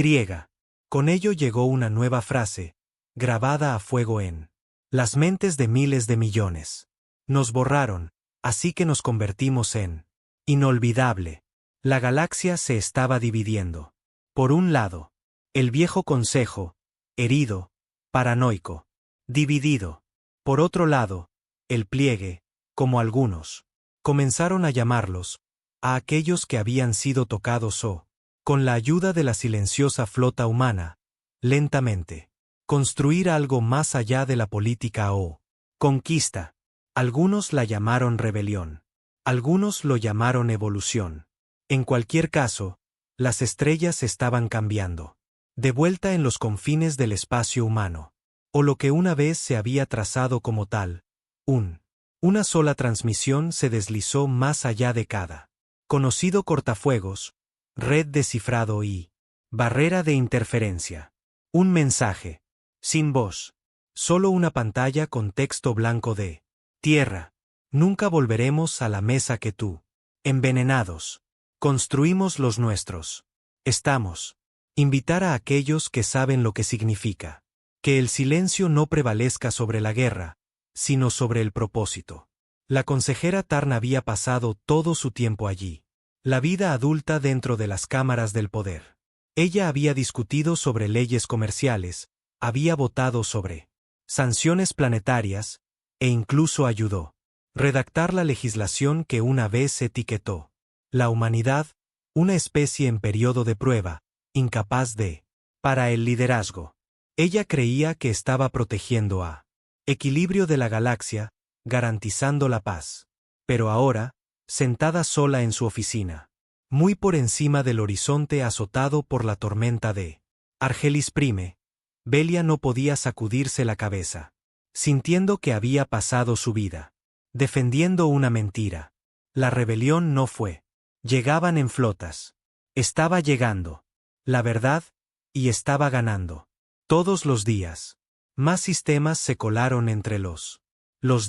Con ello llegó una nueva frase, grabada a fuego en las mentes de miles de millones. Nos borraron, así que nos convertimos en inolvidable. La galaxia se estaba dividiendo. Por un lado, el viejo Consejo, herido, paranoico, dividido. Por otro lado, el pliegue, como algunos comenzaron a llamarlos, a aquellos que habían sido tocados o, con la ayuda de la silenciosa flota humana, lentamente, construir algo más allá de la política o conquista. Algunos la llamaron rebelión. Algunos lo llamaron evolución. En cualquier caso, las estrellas estaban cambiando. De vuelta en los confines del espacio humano. O lo que una vez se había trazado como tal, una sola transmisión se deslizó más allá de cada conocido cortafuegos, red de cifrado y barrera de interferencia. Un mensaje. Sin voz. Solo una pantalla con texto blanco de Tierra. Nunca volveremos a la mesa que tú. Envenenados. Construimos los nuestros. Estamos. Invitar a aquellos que saben lo que significa. Que el silencio no prevalezca sobre la guerra, sino sobre el propósito. La consejera Tarn había pasado todo su tiempo allí. La vida adulta dentro de las cámaras del poder. Ella había discutido sobre leyes comerciales, había votado sobre sanciones planetarias, e incluso ayudó redactar la legislación que una vez etiquetó la humanidad, una especie en periodo de prueba, incapaz de para el liderazgo. Ella creía que estaba protegiendo a equilibrio de la galaxia, garantizando la paz. Pero ahora, sentada sola en su oficina, muy por encima del horizonte azotado por la tormenta de Argelis Prime, Velia no podía sacudirse la cabeza, sintiendo que había pasado su vida defendiendo una mentira. La rebelión no fue. Llegaban en flotas. Estaba llegando. La verdad, y estaba ganando. Todos los días. Más sistemas se colaron entre los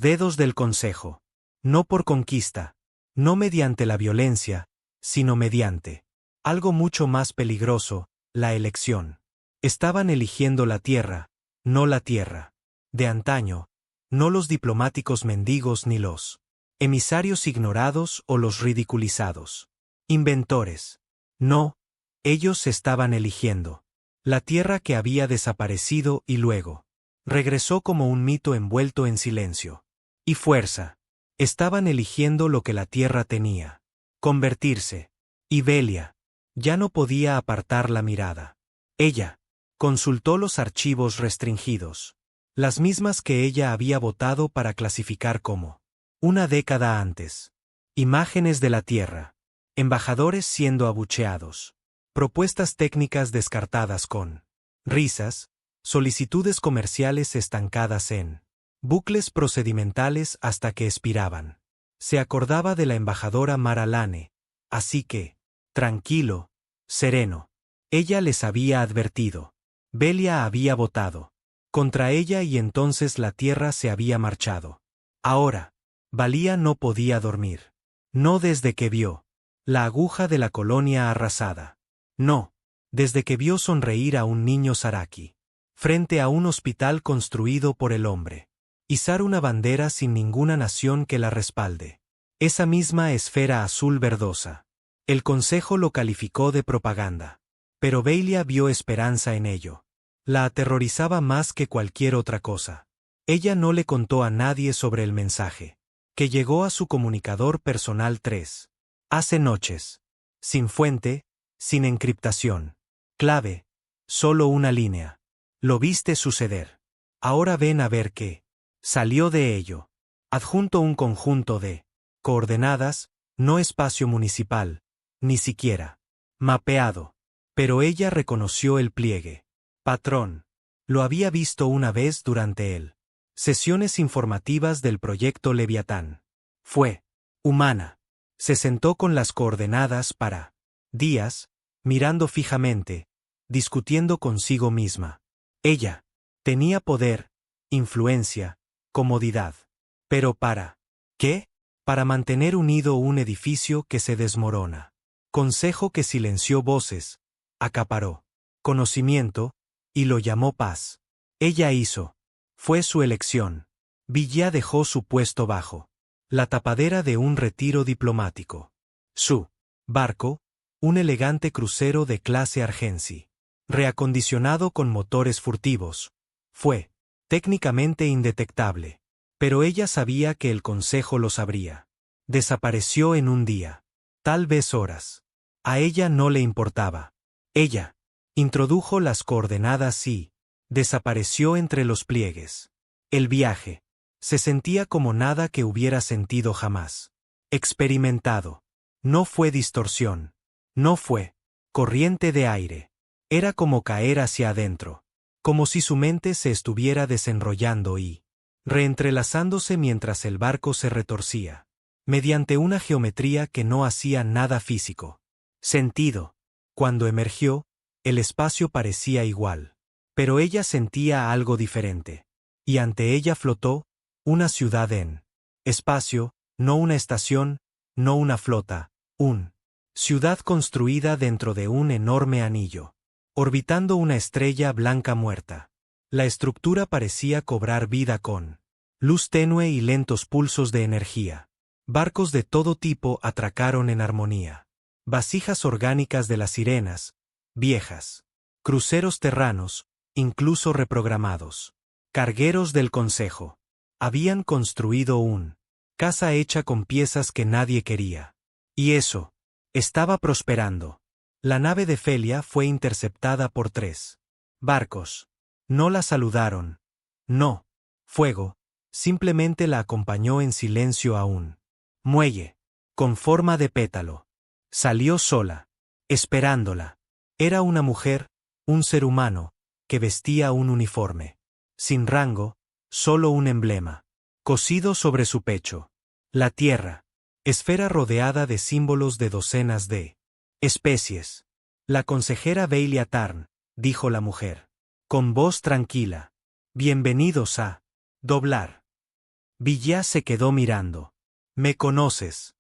dedos del Consejo. No por conquista, no mediante la violencia, sino mediante algo mucho más peligroso, la elección. Estaban eligiendo la tierra, no la tierra de antaño, no los diplomáticos mendigos ni los emisarios ignorados o los ridiculizados. Inventores. No, ellos estaban eligiendo la tierra que había desaparecido y luego regresó como un mito envuelto en silencio y fuerza. Estaban eligiendo lo que la tierra tenía. Convertirse. Y Velia ya no podía apartar la mirada. Ella consultó los archivos restringidos. Las mismas que ella había votado para clasificar como una década antes. Imágenes de la Tierra. Embajadores siendo abucheados. Propuestas técnicas descartadas con risas. Solicitudes comerciales estancadas en bucles procedimentales hasta que expiraban. Se acordaba de la embajadora Mara Lane, así que, tranquilo, sereno. Ella les había advertido. Velia había votado contra ella y entonces la tierra se había marchado. Ahora, Valía no podía dormir. No desde que vio la aguja de la colonia arrasada. No, desde que vio sonreír a un niño Saraki. Frente a un hospital construido por el hombre. Izar una bandera sin ninguna nación que la respalde. Esa misma esfera azul verdosa. El Consejo lo calificó de propaganda. Pero Velia vio esperanza en ello. La aterrorizaba más que cualquier otra cosa. Ella no le contó a nadie sobre el mensaje, que llegó a su comunicador personal 3. Hace noches. Sin fuente, sin encriptación. Clave. Solo una línea. Lo viste suceder. Ahora ven a ver qué salió de ello. Adjunto un conjunto de coordenadas, no espacio municipal, ni siquiera mapeado. Pero ella reconoció el pliegue. Patrón. Lo había visto una vez durante él. Sesiones informativas del proyecto Leviatán. Fue humana. Se sentó con las coordenadas para días, mirando fijamente, discutiendo consigo misma. Ella tenía poder, influencia, comodidad. Pero ¿para qué? Para mantener unido un edificio que se desmorona. Consejo que silenció voces, acaparó conocimiento, y lo llamó paz. Ella hizo. Fue su elección. Villa dejó su puesto bajo la tapadera de un retiro diplomático. Su barco, un elegante crucero de clase Argensi, reacondicionado con motores furtivos, fue técnicamente indetectable. Pero ella sabía que el Consejo lo sabría. Desapareció en un día. Tal vez horas. A ella no le importaba. Ella introdujo las coordenadas y desapareció entre los pliegues. El viaje se sentía como nada que hubiera sentido jamás. Experimentado. No fue distorsión. No fue corriente de aire. Era como caer hacia adentro. Como si su mente se estuviera desenrollando y reentrelazándose mientras el barco se retorcía. Mediante una geometría que no hacía nada físico. Sentido. Cuando emergió, el espacio parecía igual. Pero ella sentía algo diferente. Y ante ella flotó una ciudad en Espacio, no una estación, no una flota, ciudad construida dentro de un enorme anillo, orbitando una estrella blanca muerta. La estructura parecía cobrar vida con luz tenue y lentos pulsos de energía. Barcos de todo tipo atracaron en armonía. Vasijas orgánicas de las sirenas, viejas. Cruceros terranos, incluso reprogramados. Cargueros del Consejo. Habían construido casa hecha con piezas que nadie quería. Y eso estaba prosperando. La nave de Felia fue interceptada por 3 barcos. No la saludaron. No. Fuego. Simplemente la acompañó en silencio a un muelle, con forma de pétalo. Salió sola, esperándola. Era una mujer, un ser humano, que vestía un uniforme. Sin rango, solo un emblema. Cosido sobre su pecho. La Tierra. Esfera rodeada de símbolos de docenas de especies. La consejera Velia Tarn, dijo la mujer. Con voz tranquila. Bienvenidos a doblar. Villa se quedó mirando. ¿Me conoces?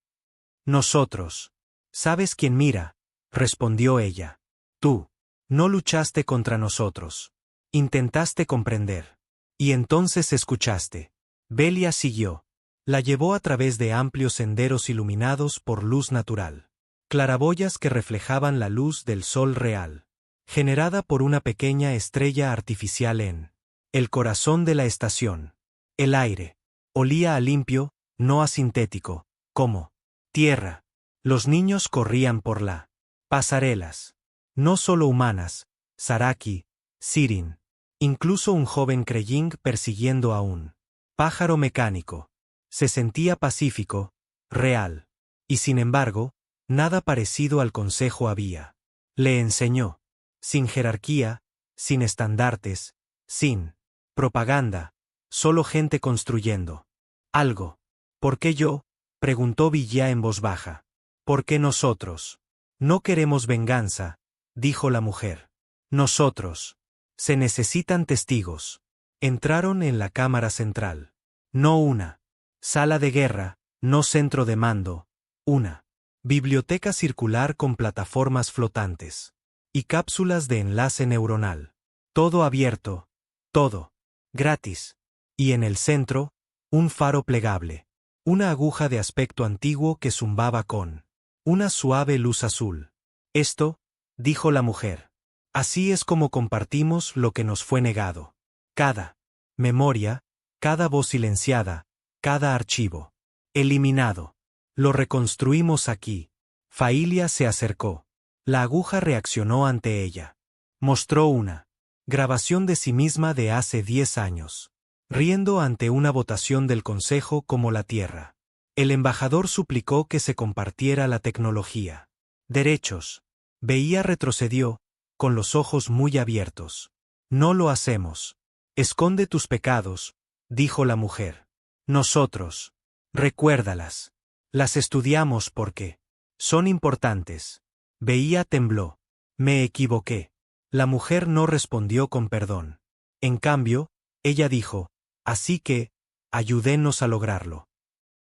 Nosotros. ¿Sabes quién mira? Respondió ella. Tú. No luchaste contra nosotros. Intentaste comprender. Y entonces escuchaste. Velia siguió. La llevó a través de amplios senderos iluminados por luz natural. Claraboyas que reflejaban la luz del sol real. Generada por una pequeña estrella artificial en el corazón de la estación. El aire. Olía a limpio, no a sintético, como tierra. Los niños corrían por la pasarelas. No solo humanas, Saraki, Sirin. Incluso un joven Kreying persiguiendo a un pájaro mecánico. Se sentía pacífico, real. Y sin embargo, nada parecido al consejo había. Le enseñó. Sin jerarquía, sin estandartes, sin propaganda, solo gente construyendo algo. ¿Por qué yo? Preguntó Villa en voz baja. ¿Por qué nosotros? No queremos venganza, dijo la mujer. Nosotros. Se necesitan testigos. Entraron en la cámara central. No una sala de guerra, no centro de mando. Una biblioteca circular con plataformas flotantes. Y cápsulas de enlace neuronal. Todo abierto. Todo. Gratis. Y en el centro, un faro plegable. Una aguja de aspecto antiguo que zumbaba con una suave luz azul. Esto, dijo la mujer. Así es como compartimos lo que nos fue negado. Cada memoria, cada voz silenciada, cada archivo. Eliminado. Lo reconstruimos aquí. Failia se acercó. La aguja reaccionó ante ella. Mostró una grabación de sí misma de hace 10 años. Riendo ante una votación del Consejo como la Tierra. El embajador suplicó que se compartiera la tecnología. Derechos. Veía retrocedió, con los ojos muy abiertos. No lo hacemos. Esconde tus pecados, dijo la mujer. Nosotros. Recuérdalas. Las estudiamos porque son importantes. Veía tembló. Me equivoqué. La mujer no respondió con perdón. En cambio, ella dijo, así que, ayúdenos a lograrlo.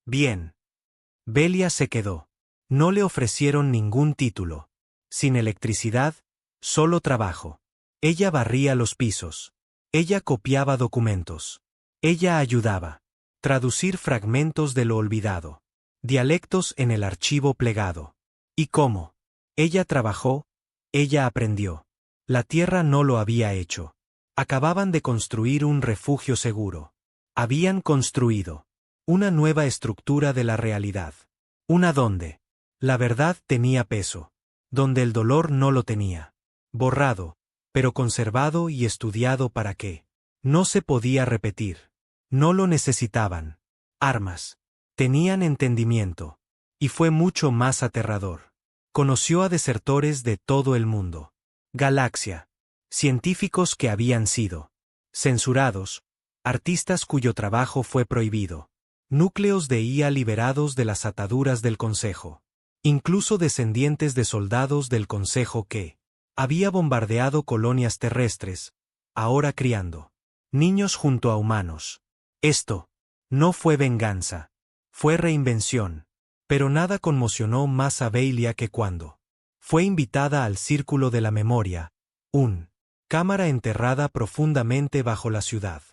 Bien. Velia se quedó. No le ofrecieron ningún título. Sin electricidad, solo trabajo. Ella barría los pisos. Ella copiaba documentos. Ella ayudaba. Traducir fragmentos de lo olvidado. Dialectos en el archivo plegado. ¿Y cómo? Ella trabajó, ella aprendió. La Tierra no lo había hecho. Acababan de construir un refugio seguro. Habían construido una nueva estructura de la realidad. Una donde la verdad tenía peso. Donde el dolor no lo tenía. Borrado, pero conservado y estudiado para qué. No se podía repetir. No lo necesitaban. Armas. Tenían entendimiento. Y fue mucho más aterrador. Conoció a desertores de todo el mundo. Galaxia. Científicos que habían sido censurados. Artistas cuyo trabajo fue prohibido. Núcleos de IA liberados de las ataduras del Consejo. Incluso descendientes de soldados del Consejo que había bombardeado colonias terrestres, ahora criando niños junto a humanos. Esto no fue venganza. Fue reinvención. Pero nada conmocionó más a Beilia que cuando fue invitada al Círculo de la Memoria, cámara enterrada profundamente bajo la ciudad,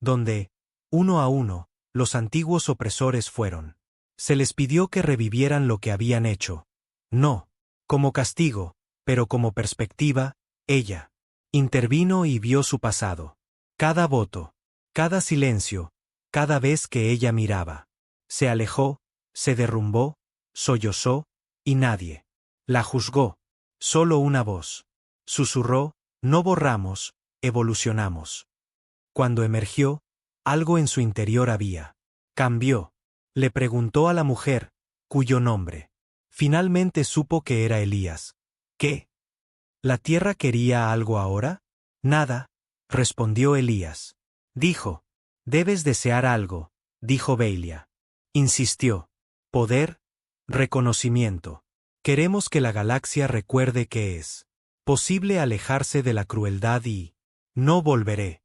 donde, uno a uno, los antiguos opresores fueron. Se les pidió que revivieran lo que habían hecho. No como castigo, pero como perspectiva. Ella intervino y vio su pasado. Cada voto, cada silencio, cada vez que ella miraba. Se alejó, se derrumbó, sollozó, y nadie la juzgó. Solo una voz susurró: no borramos, evolucionamos. Cuando emergió, algo en su interior había cambió. Le preguntó a la mujer, cuyo nombre finalmente supo que era Elías. ¿Qué? ¿La tierra quería algo ahora? Nada, respondió Elías. Dijo: debes desear algo, dijo Beilia. Insistió: poder, reconocimiento. Queremos que la galaxia recuerde que es posible alejarse de la crueldad y no volveré.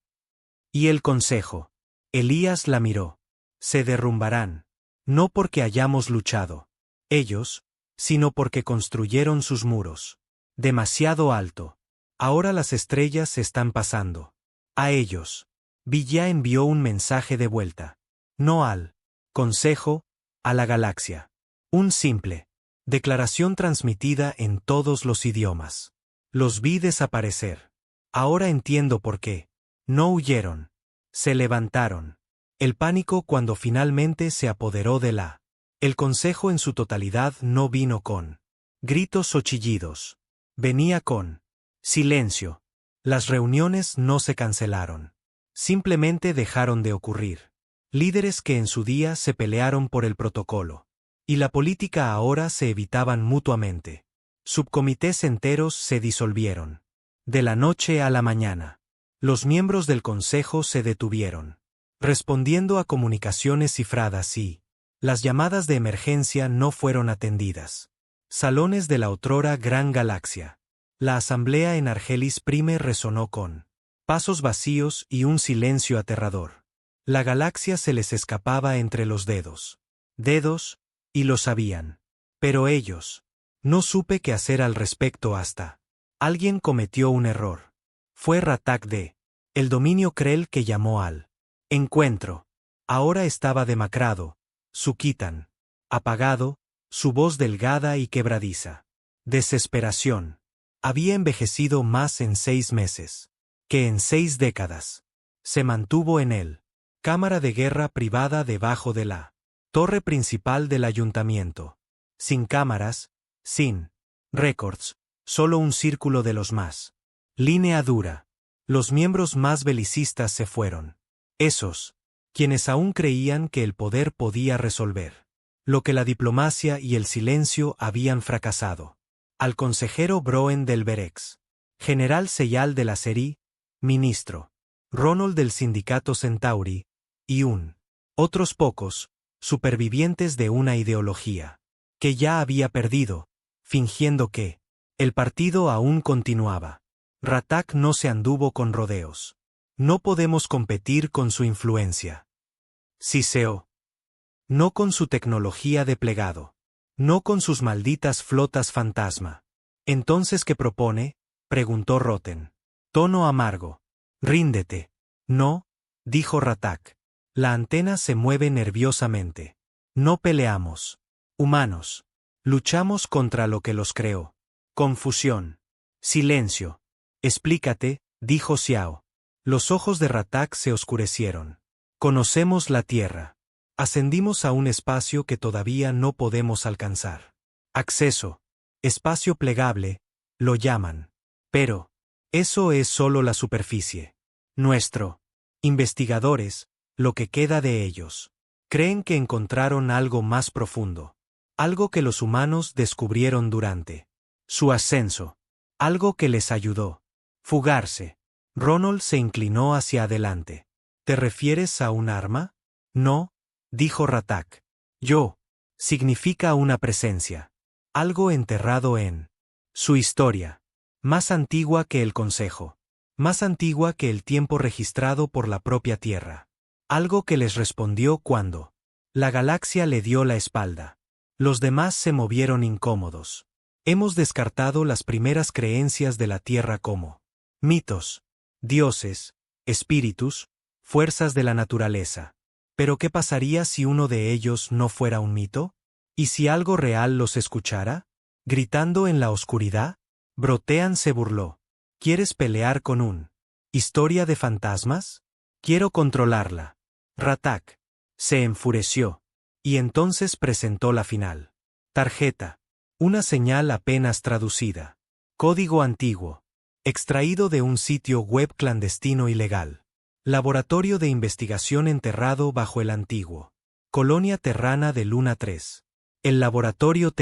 Y el consejo. Elías la miró. Se derrumbarán, no porque hayamos luchado ellos, sino porque construyeron sus muros demasiado alto. Ahora las estrellas se están pasando a ellos. Villa envió un mensaje de vuelta. No al consejo, a la galaxia. Un simple declaración transmitida en todos los idiomas. Los vi desaparecer. Ahora entiendo por qué. No huyeron. Se levantaron. El pánico cuando finalmente se apoderó de la. El consejo en su totalidad no vino con gritos o chillidos. Venía con silencio. Las reuniones no se cancelaron. Simplemente dejaron de ocurrir. Líderes que en su día se pelearon por el protocolo y la política ahora se evitaban mutuamente. Subcomités enteros se disolvieron. De la noche a la mañana, los miembros del consejo se detuvieron, respondiendo a comunicaciones cifradas y las llamadas de emergencia no fueron atendidas. Salones de la otrora Gran Galaxia. La asamblea en Argelis Prime resonó con pasos vacíos y un silencio aterrador. La galaxia se les escapaba entre los dedos. Y lo sabían. Pero ellos. No supe qué hacer al respecto hasta. Alguien cometió un error. Fue Ratak de el dominio Krell que llamó al encuentro. Ahora estaba demacrado, su Kitan apagado, su voz delgada y quebradiza. Desesperación. Había envejecido más en 6 meses que en 6 décadas. Se mantuvo en él. Cámara de guerra privada debajo de la torre principal del ayuntamiento. Sin cámaras, sin récords, solo un círculo de los más. Línea dura. Los miembros más belicistas se fueron. Esos, quienes aún creían que el poder podía resolver lo que la diplomacia y el silencio habían fracasado. Al consejero Broen del Berex, general Seyal de la Seri, ministro Ronald del sindicato Centauri, y otros pocos, supervivientes de una ideología que ya había perdido, fingiendo que el partido aún continuaba. Ratak no se anduvo con rodeos. No podemos competir con su influencia. Siseo. No con su tecnología de plegado. No con sus malditas flotas fantasma. ¿Entonces qué propone?, preguntó Roten. Tono amargo. Ríndete. No, dijo Ratak. La antena se mueve nerviosamente. No peleamos. Humanos. Luchamos contra lo que los creó. Confusión. Silencio. Explícate, dijo Xiao. Los ojos de Ratak se oscurecieron. Conocemos la Tierra. Ascendimos a un espacio que todavía no podemos alcanzar. Acceso. Espacio plegable, lo llaman. Pero eso es solo la superficie. Nuestro investigadores, lo que queda de ellos, creen que encontraron algo más profundo. Algo que los humanos descubrieron durante su ascenso. Algo que les ayudó. Fugarse. Ronald se inclinó hacia adelante. ¿Te refieres a un arma? No, dijo Ratak. Significa una presencia. Algo enterrado en su historia. Más antigua que el Consejo. Más antigua que el tiempo registrado por la propia Tierra. Algo que les respondió cuando La galaxia le dio la espalda. Los demás se movieron incómodos. Hemos descartado las primeras creencias de la Tierra como mitos, dioses, espíritus, fuerzas de la naturaleza. ¿Pero qué pasaría si uno de ellos no fuera un mito? ¿Y si algo real los escuchara? Gritando en la oscuridad, Brotean se burló. ¿Quieres pelear con un historia de fantasmas? Quiero controlarla. Ratak se enfureció. Y entonces presentó la final. Tarjeta. Una señal apenas traducida. Código antiguo. Extraído de un sitio web clandestino ilegal. Laboratorio de investigación enterrado bajo el antiguo. Colonia terrana de Luna 3. El laboratorio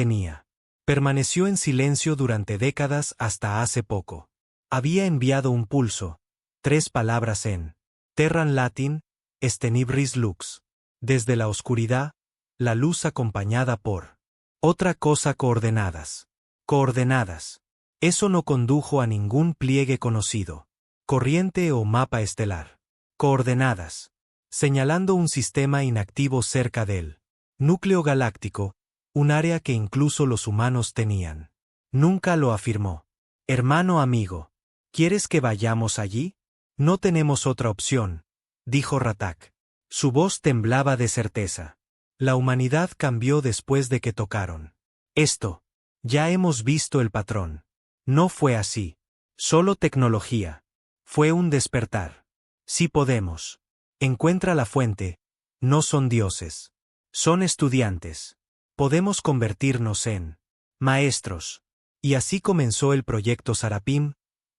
permaneció en silencio durante décadas hasta hace poco. Había enviado un pulso, 3 palabras en Terran Latin, Stenibris Lux. Desde la oscuridad, la luz acompañada por otra cosa coordenadas. Coordenadas. Eso no condujo a ningún pliegue conocido. Corriente o mapa estelar. Coordenadas. Señalando un sistema inactivo cerca del núcleo galáctico, un área que incluso los humanos tenían. Nunca lo afirmó. Hermano amigo, ¿quieres que vayamos allí? No tenemos otra opción, dijo Ratak. Su voz temblaba de certeza. La humanidad cambió después de que tocaron esto. Ya hemos visto el patrón. No fue así. Solo tecnología. Fue un despertar. Sí podemos. Encuentra la fuente. No son dioses. Son estudiantes. Podemos convertirnos en maestros. Y así comenzó el proyecto Sarapim,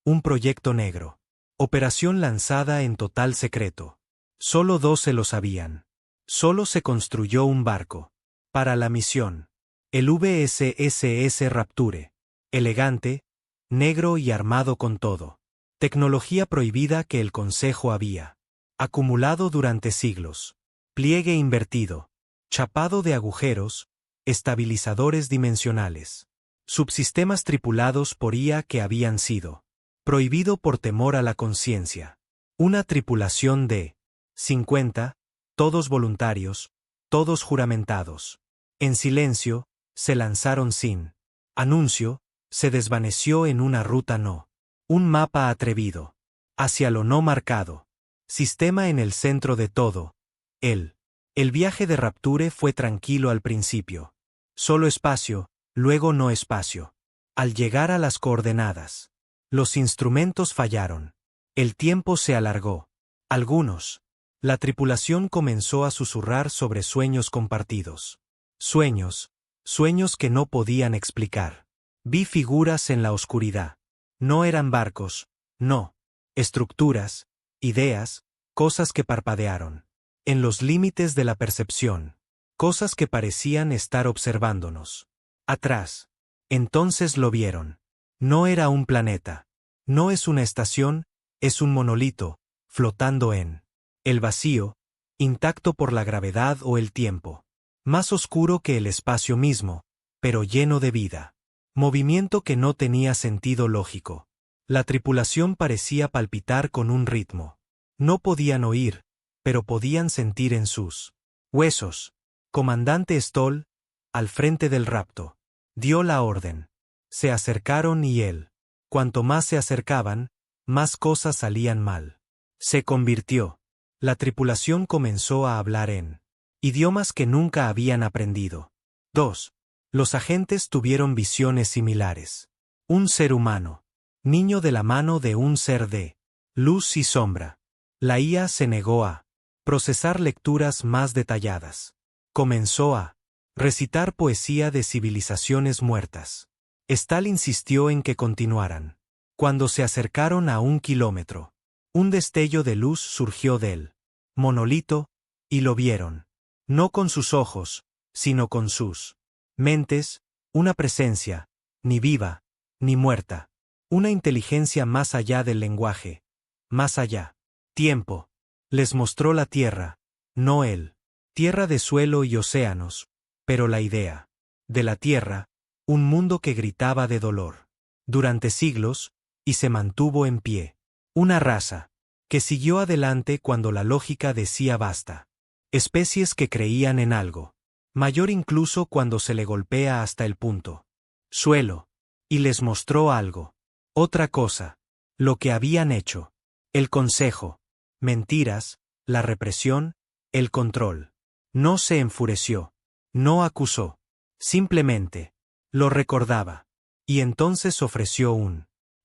un proyecto negro. Operación lanzada en total secreto. Solo 12 lo sabían. Solo se construyó un barco. Para la misión. El VSSS Rapture. Elegante, negro y armado con todo. Tecnología prohibida que el Consejo había acumulado durante siglos. Pliegue invertido. Chapado de agujeros, estabilizadores dimensionales. Subsistemas tripulados por IA que habían sido prohibido por temor a la conciencia. Una tripulación de 50, todos voluntarios, todos juramentados. En silencio, se lanzaron sin anuncio, se desvaneció en una ruta no. Un mapa atrevido. Hacia lo no marcado. Sistema en el centro de todo. El viaje de Rapture fue tranquilo al principio. Solo espacio, luego no espacio. Al llegar a las coordenadas, los instrumentos fallaron. El tiempo se alargó. Algunos. La tripulación comenzó a susurrar sobre sueños compartidos. Sueños que no podían explicar. Vi figuras en la oscuridad. No eran barcos, no. Estructuras, ideas, cosas que parpadearon. En los límites de la percepción. Cosas que parecían estar observándonos. Atrás. Entonces lo vieron. No era un planeta. No es una estación, es un monolito, flotando en el vacío, intacto por la gravedad o el tiempo. Más oscuro que el espacio mismo, pero lleno de vida. Movimiento que no tenía sentido lógico. La tripulación parecía palpitar con un ritmo. No podían oír, pero podían sentir en sus huesos. Comandante Stoll, al frente del rapto, dio la orden. Se acercaron y él. Cuanto más se acercaban, más cosas salían mal. Se convirtió. La tripulación comenzó a hablar en idiomas que nunca habían aprendido. 2. Los agentes tuvieron visiones similares. Un ser humano. Niño de la mano de un ser de luz y sombra. La IA se negó a procesar lecturas más detalladas. Comenzó a recitar poesía de civilizaciones muertas. Stahl insistió en que continuaran. Cuando se acercaron a 1 kilómetro, un destello de luz surgió del monolito, y lo vieron. No con sus ojos, sino con sus mentes, una presencia, ni viva, ni muerta. Una inteligencia más allá del lenguaje. Más allá. Tiempo. Les mostró la Tierra, no él. Tierra de suelo y océanos, pero la idea. De la Tierra, un mundo que gritaba de dolor. Durante siglos, y se mantuvo en pie. Una raza, que siguió adelante cuando la lógica decía basta. Especies que creían en algo. Mayor incluso cuando se le golpea hasta el punto. Suelo. Y les mostró algo. Otra cosa. Lo que habían hecho. El consejo. Mentiras, la represión, el control. No se enfureció. No acusó. Simplemente. Lo recordaba. Y entonces ofreció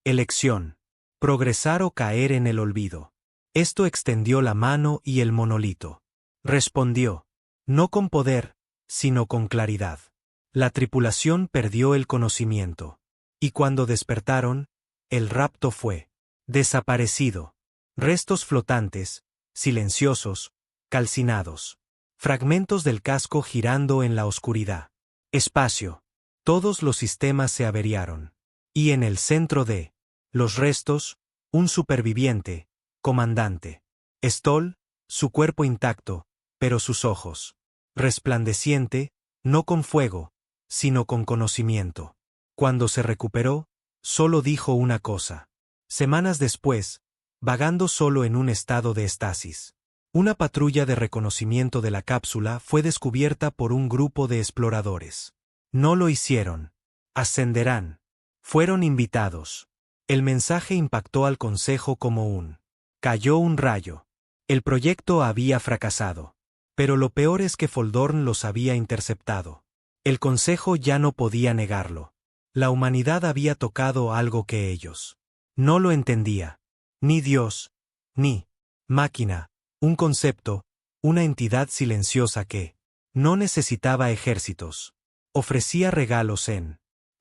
elección. Progresar o caer en el olvido. Esto extendió la mano y el monolito. Respondió. No con poder, sino con claridad. La tripulación perdió el conocimiento. Y cuando despertaron, el rapto fue desaparecido. Restos flotantes, silenciosos, calcinados. Fragmentos del casco girando en la oscuridad. Espacio. Todos los sistemas se averiaron. Y en el centro de los restos, un superviviente, comandante. Stoll, su cuerpo intacto, pero sus ojos. Resplandeciente, no con fuego, sino con conocimiento. Cuando se recuperó, solo dijo una cosa. Semanas después, vagando solo en un estado de estasis. Una patrulla de reconocimiento de la cápsula fue descubierta por un grupo de exploradores. No lo hicieron. Ascenderán. Fueron invitados. El mensaje impactó al consejo como cayó un rayo. El proyecto había fracasado. Pero lo peor es que Foldorn los había interceptado. El consejo ya no podía negarlo. La humanidad había tocado algo que ellos no lo entendía. Ni Dios, ni máquina, un concepto, una entidad silenciosa que no necesitaba ejércitos. Ofrecía regalos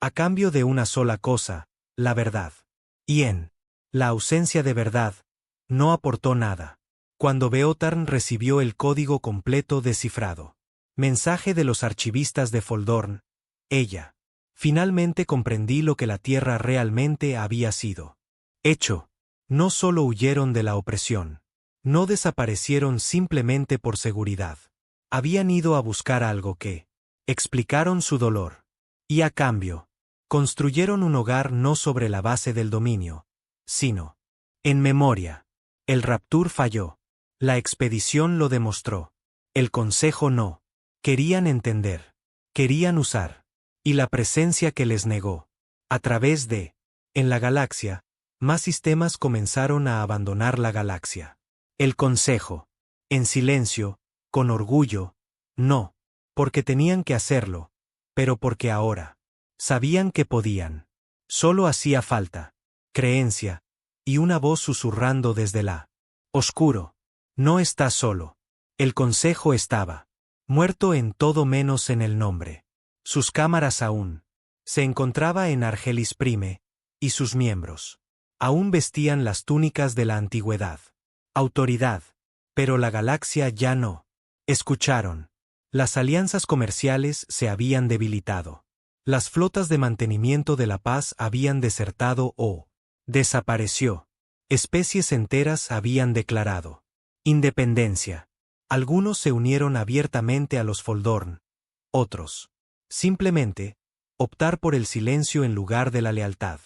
a cambio de una sola cosa, la verdad. Y la ausencia de verdad, no aportó nada. Cuando Beotarn recibió el código completo descifrado. Mensaje de los archivistas de Foldorn, ella. Finalmente comprendí lo que la Tierra realmente había sido. Hecho. No solo huyeron de la opresión. No desaparecieron simplemente por seguridad. Habían ido a buscar algo que explicaron su dolor. Y a cambio, construyeron un hogar no sobre la base del dominio, sino en memoria. El Rapture falló. La expedición lo demostró. El consejo no. Querían entender. Querían usar. Y la presencia que les negó. A través en la galaxia, más sistemas comenzaron a abandonar la galaxia. El consejo. En silencio, con orgullo, no. Porque tenían que hacerlo, pero porque ahora sabían que podían. Solo hacía falta creencia, y una voz susurrando desde la oscuro. No estás solo. El consejo estaba muerto en todo menos en el nombre. Sus cámaras aún se encontraba en Argelis Prime, y sus miembros aún vestían las túnicas de la antigüedad. Autoridad. Pero la galaxia ya no. Escucharon. Las alianzas comerciales se habían debilitado. Las flotas de mantenimiento de la paz habían desertado o desapareció. Especies enteras habían declarado independencia. Algunos se unieron abiertamente a los Foldorn. Otros, simplemente, optar por el silencio en lugar de la lealtad.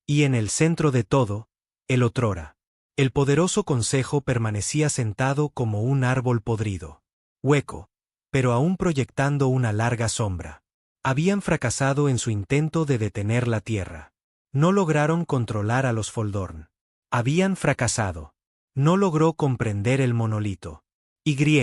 Y en el centro de todo, el otrora. El poderoso consejo permanecía sentado como un árbol podrido. Hueco, pero aún proyectando una larga sombra. Habían fracasado en su intento de detener la Tierra. No lograron controlar a los Foldorn. Habían fracasado. No logró comprender el monolito. Y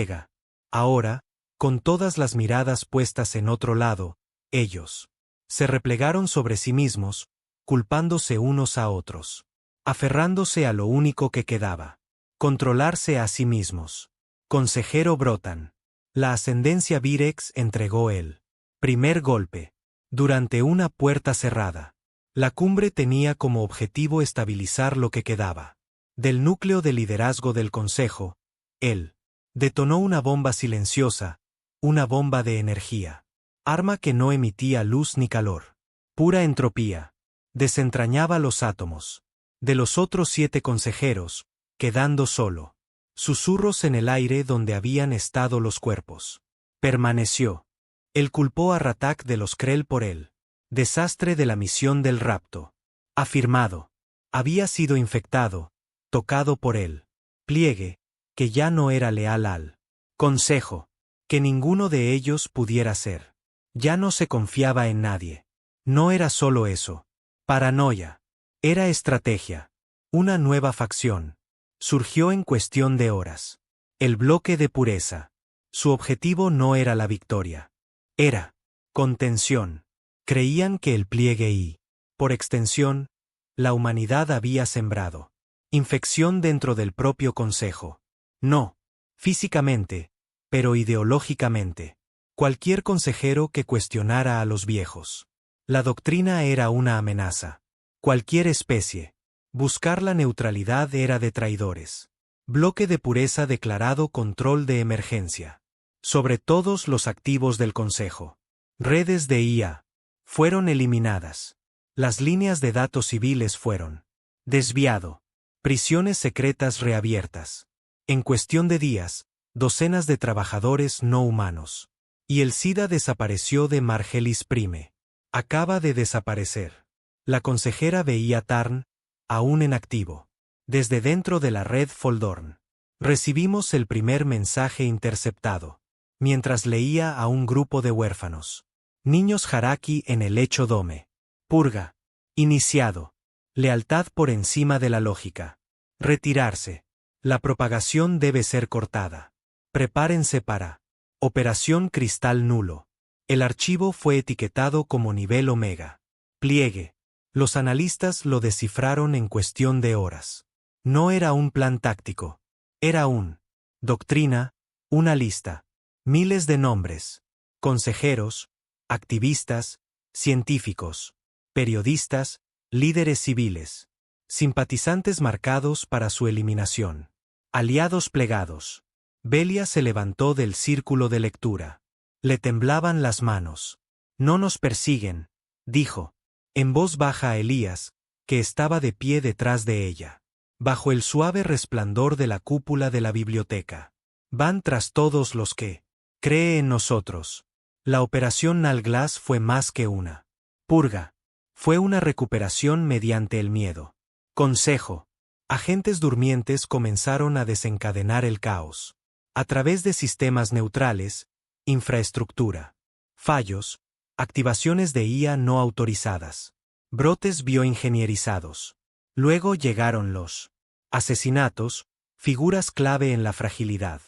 ahora, con todas las miradas puestas en otro lado, ellos se replegaron sobre sí mismos, culpándose unos a otros. Aferrándose a lo único que quedaba. Controlarse a sí mismos. Consejero Brotan. La ascendencia Virex entregó el primer golpe. Durante una puerta cerrada. La cumbre tenía como objetivo estabilizar lo que quedaba. Del núcleo de liderazgo del Consejo, él detonó una bomba silenciosa, una bomba de energía. Arma que no emitía luz ni calor. Pura entropía. Desentrañaba los átomos. De los otros 7 consejeros, quedando solo. Susurros en el aire donde habían estado los cuerpos. Permaneció. Él culpó a Ratak de los Krell por el desastre de la misión del rapto. Afirmado. Había sido infectado, tocado por él. Pliegue, que ya no era leal al Consejo. Que ninguno de ellos pudiera ser. Ya no se confiaba en nadie. No era solo eso. Paranoia. Era estrategia. Una nueva facción. Surgió en cuestión de horas. El bloque de pureza. Su objetivo no era la victoria. Era contención. Creían que el pliegue y, por extensión, la humanidad había sembrado infección dentro del propio consejo. No físicamente, pero ideológicamente. Cualquier consejero que cuestionara a los viejos. La doctrina era una amenaza. Cualquier especie. Buscar la neutralidad era de traidores. Bloque de pureza declarado control de emergencia. Sobre todos los activos del consejo. Redes de IA. Fueron eliminadas. Las líneas de datos civiles fueron desviado. Prisiones secretas reabiertas. En cuestión de días, docenas de trabajadores no humanos. Y el SIDA desapareció de Margelis Prime. Acaba de desaparecer. La consejera veía Tarn, aún en activo. Desde dentro de la red Foldorn. Recibimos el primer mensaje interceptado. Mientras leía a un grupo de huérfanos. Niños Haraki en el lecho Dome. Purga. Iniciado. Lealtad por encima de la lógica. Retirarse. La propagación debe ser cortada. Prepárense para. Operación Cristal Nulo. El archivo fue etiquetado como nivel Omega. Pliegue. Los analistas lo descifraron en cuestión de horas. No era un plan táctico. Era doctrina, una lista. Miles de nombres. Consejeros, activistas, científicos, periodistas, líderes civiles. Simpatizantes marcados para su eliminación. Aliados plegados. Belia se levantó del círculo de lectura. Le temblaban las manos. No nos persiguen, dijo, en voz baja a Elías, que estaba de pie detrás de ella. Bajo el suave resplandor de la cúpula de la biblioteca. Van tras todos los que cree en nosotros. La operación Nalglass fue más que una purga. Fue una recuperación mediante el miedo. Consejo. Agentes durmientes comenzaron a desencadenar el caos. A través de sistemas neutrales, infraestructura, fallos, activaciones de IA no autorizadas, brotes bioingenierizados. Luego llegaron los asesinatos, figuras clave en la fragilidad,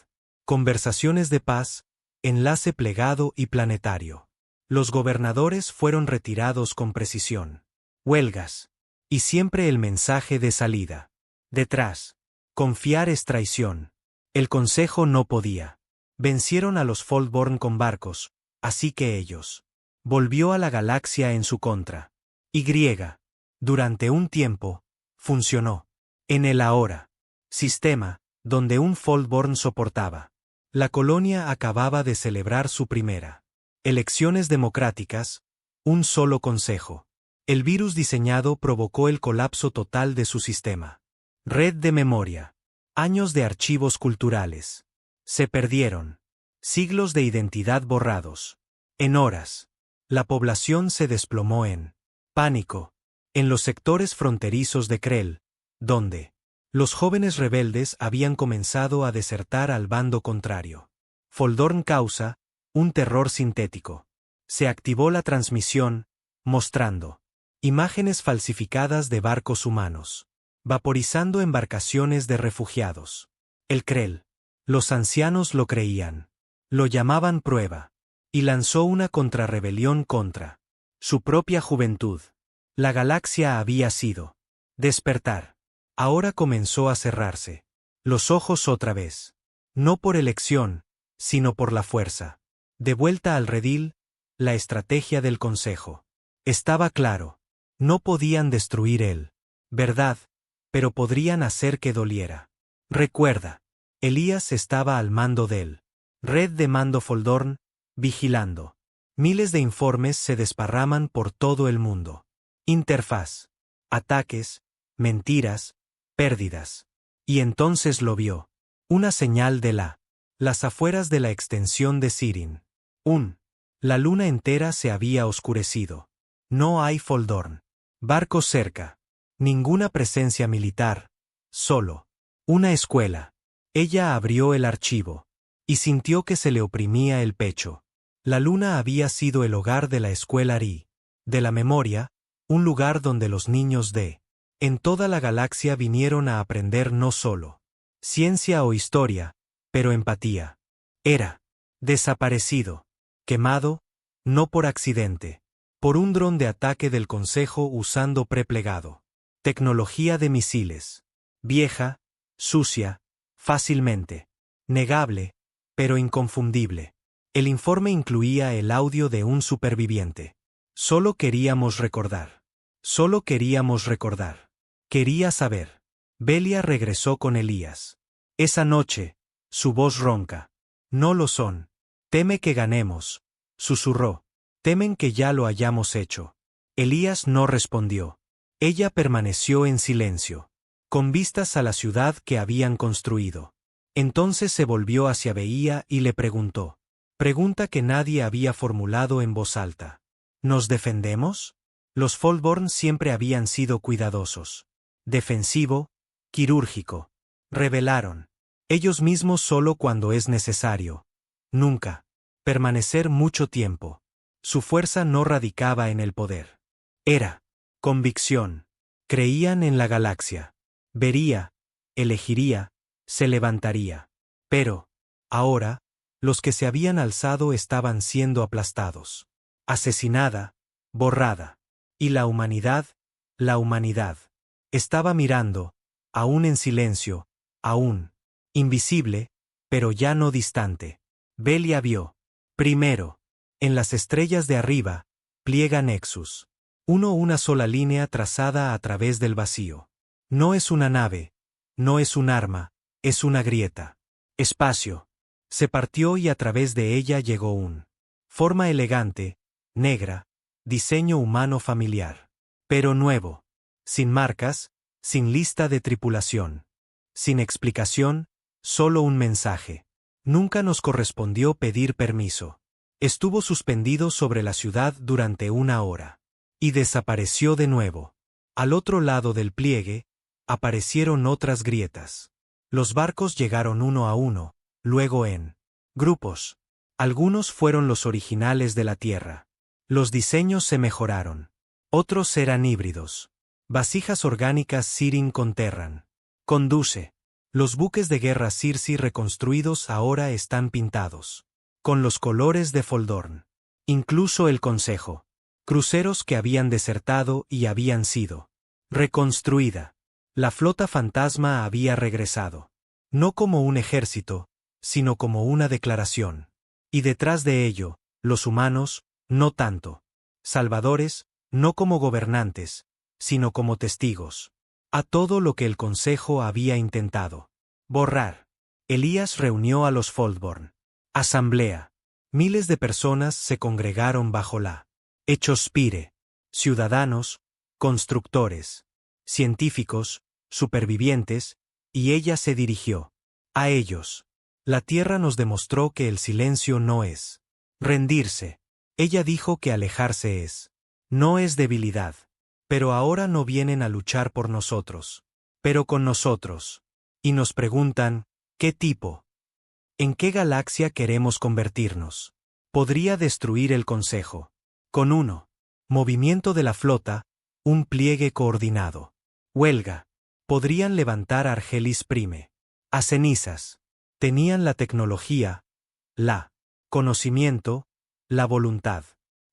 conversaciones de paz, enlace plegado y planetario. Los gobernadores fueron retirados con precisión. Huelgas. Y siempre el mensaje de salida. Detrás. Confiar es traición. El consejo no podía. Vencieron a los Foldborn con barcos, así que ellos. Volvió a la galaxia en su contra. Y. Durante un tiempo, funcionó. En el ahora. Sistema, donde un Foldborn soportaba. La colonia acababa de celebrar su primera. Elecciones democráticas, un solo consejo. El virus diseñado provocó el colapso total de su sistema. Red de memoria. Años de archivos culturales. Se perdieron. Siglos de identidad borrados. En horas. La población se desplomó en pánico. En los sectores fronterizos de Krell, donde los jóvenes rebeldes habían comenzado a desertar al bando contrario. Foldorn causa un terror sintético. Se activó la transmisión, mostrando imágenes falsificadas de barcos humanos, vaporizando embarcaciones de refugiados. El Krell. Los ancianos lo creían. Lo llamaban prueba. Y lanzó una contrarrebelión contra su propia juventud. La galaxia había sido despertar. Ahora comenzó a cerrarse. Los ojos otra vez. No por elección, sino por la fuerza. De vuelta al redil, la estrategia del consejo. Estaba claro. No podían destruir él. Verdad, pero podrían hacer que doliera. Recuerda. Elías estaba al mando del red de mando Foldorn, vigilando. Miles de informes se desparraman por todo el mundo. Interfaz. Ataques, mentiras, pérdidas. Y entonces lo vio. Una señal de las afueras de la extensión de Sirin. La luna entera se había oscurecido. No hay Foldorn. Barcos cerca. Ninguna presencia militar. Solo una escuela. Ella abrió el archivo. y sintió que se le oprimía el pecho. La luna había sido el hogar de la escuela Ri, de la memoria, un lugar donde los niños en toda la galaxia vinieron a aprender no solo ciencia o historia, pero empatía. Era desaparecido, quemado, no por accidente, por un dron de ataque del Consejo usando preplegado. Tecnología de misiles. Vieja, sucia, fácilmente negable, pero inconfundible. El informe incluía el audio de un superviviente. Solo queríamos recordar. Solo queríamos recordar. Quería saber. Belia regresó con Elías. Esa noche, su voz ronca. No lo son. Teme que ganemos, susurró. Temen que ya lo hayamos hecho. Elías no respondió. Ella permaneció en silencio, con vistas a la ciudad que habían construido. Entonces se volvió hacia Veía y le preguntó. Pregunta que nadie había formulado en voz alta. ¿Nos defendemos? Los Foldborn siempre habían sido cuidadosos. Defensivo, quirúrgico. Rebelaron. Ellos mismos solo cuando es necesario. Nunca. Permanecer mucho tiempo. Su fuerza no radicaba en el poder. Era convicción. Creían en la galaxia. Vería, elegiría, se levantaría. Pero, ahora, los que se habían alzado estaban siendo aplastados. Asesinada, borrada. Y la humanidad, estaba mirando, aún en silencio, aún, invisible, pero ya no distante. Belia vio. Primero, en las estrellas de arriba, pliega Nexus. Una sola línea trazada a través del vacío. No es una nave, no es un arma, es una grieta. Espacio. Se partió y a través de ella llegó forma elegante, negra, diseño humano familiar. Pero nuevo. Sin marcas, sin lista de tripulación. Sin explicación, solo un mensaje. Nunca nos correspondió pedir permiso. Estuvo suspendido sobre la ciudad durante 1 hora. Y desapareció de nuevo. Al otro lado del pliegue, aparecieron otras grietas. Los barcos llegaron uno a uno, luego en grupos. Algunos fueron los originales de la Tierra. Los diseños se mejoraron. Otros eran híbridos. Vasijas orgánicas Sirin con Terran. Conduce. Los buques de guerra Circe reconstruidos ahora están pintados con los colores de Foldorn. Incluso el Consejo. Cruceros que habían desertado y habían sido reconstruida. La flota fantasma había regresado. No como un ejército, sino como una declaración. Y detrás de ello, los humanos, no tanto. Salvadores, no como gobernantes, sino como testigos. A todo lo que el Consejo había intentado borrar. Elías reunió a los Foldborn. Asamblea. Miles de personas se congregaron bajo la Echospire. Ciudadanos, constructores, científicos, supervivientes, y ella se dirigió a ellos. La Tierra nos demostró que el silencio no es rendirse. Ella dijo que alejarse no es debilidad. Pero ahora no vienen a luchar por nosotros, pero con nosotros. Y nos preguntan, ¿qué tipo? ¿En qué galaxia queremos convertirnos? Podría destruir el Consejo. Con movimiento de la flota, un pliegue coordinado. Huelga. Podrían levantar Argelis Prime. A cenizas. Tenían la tecnología, la conocimiento, la voluntad.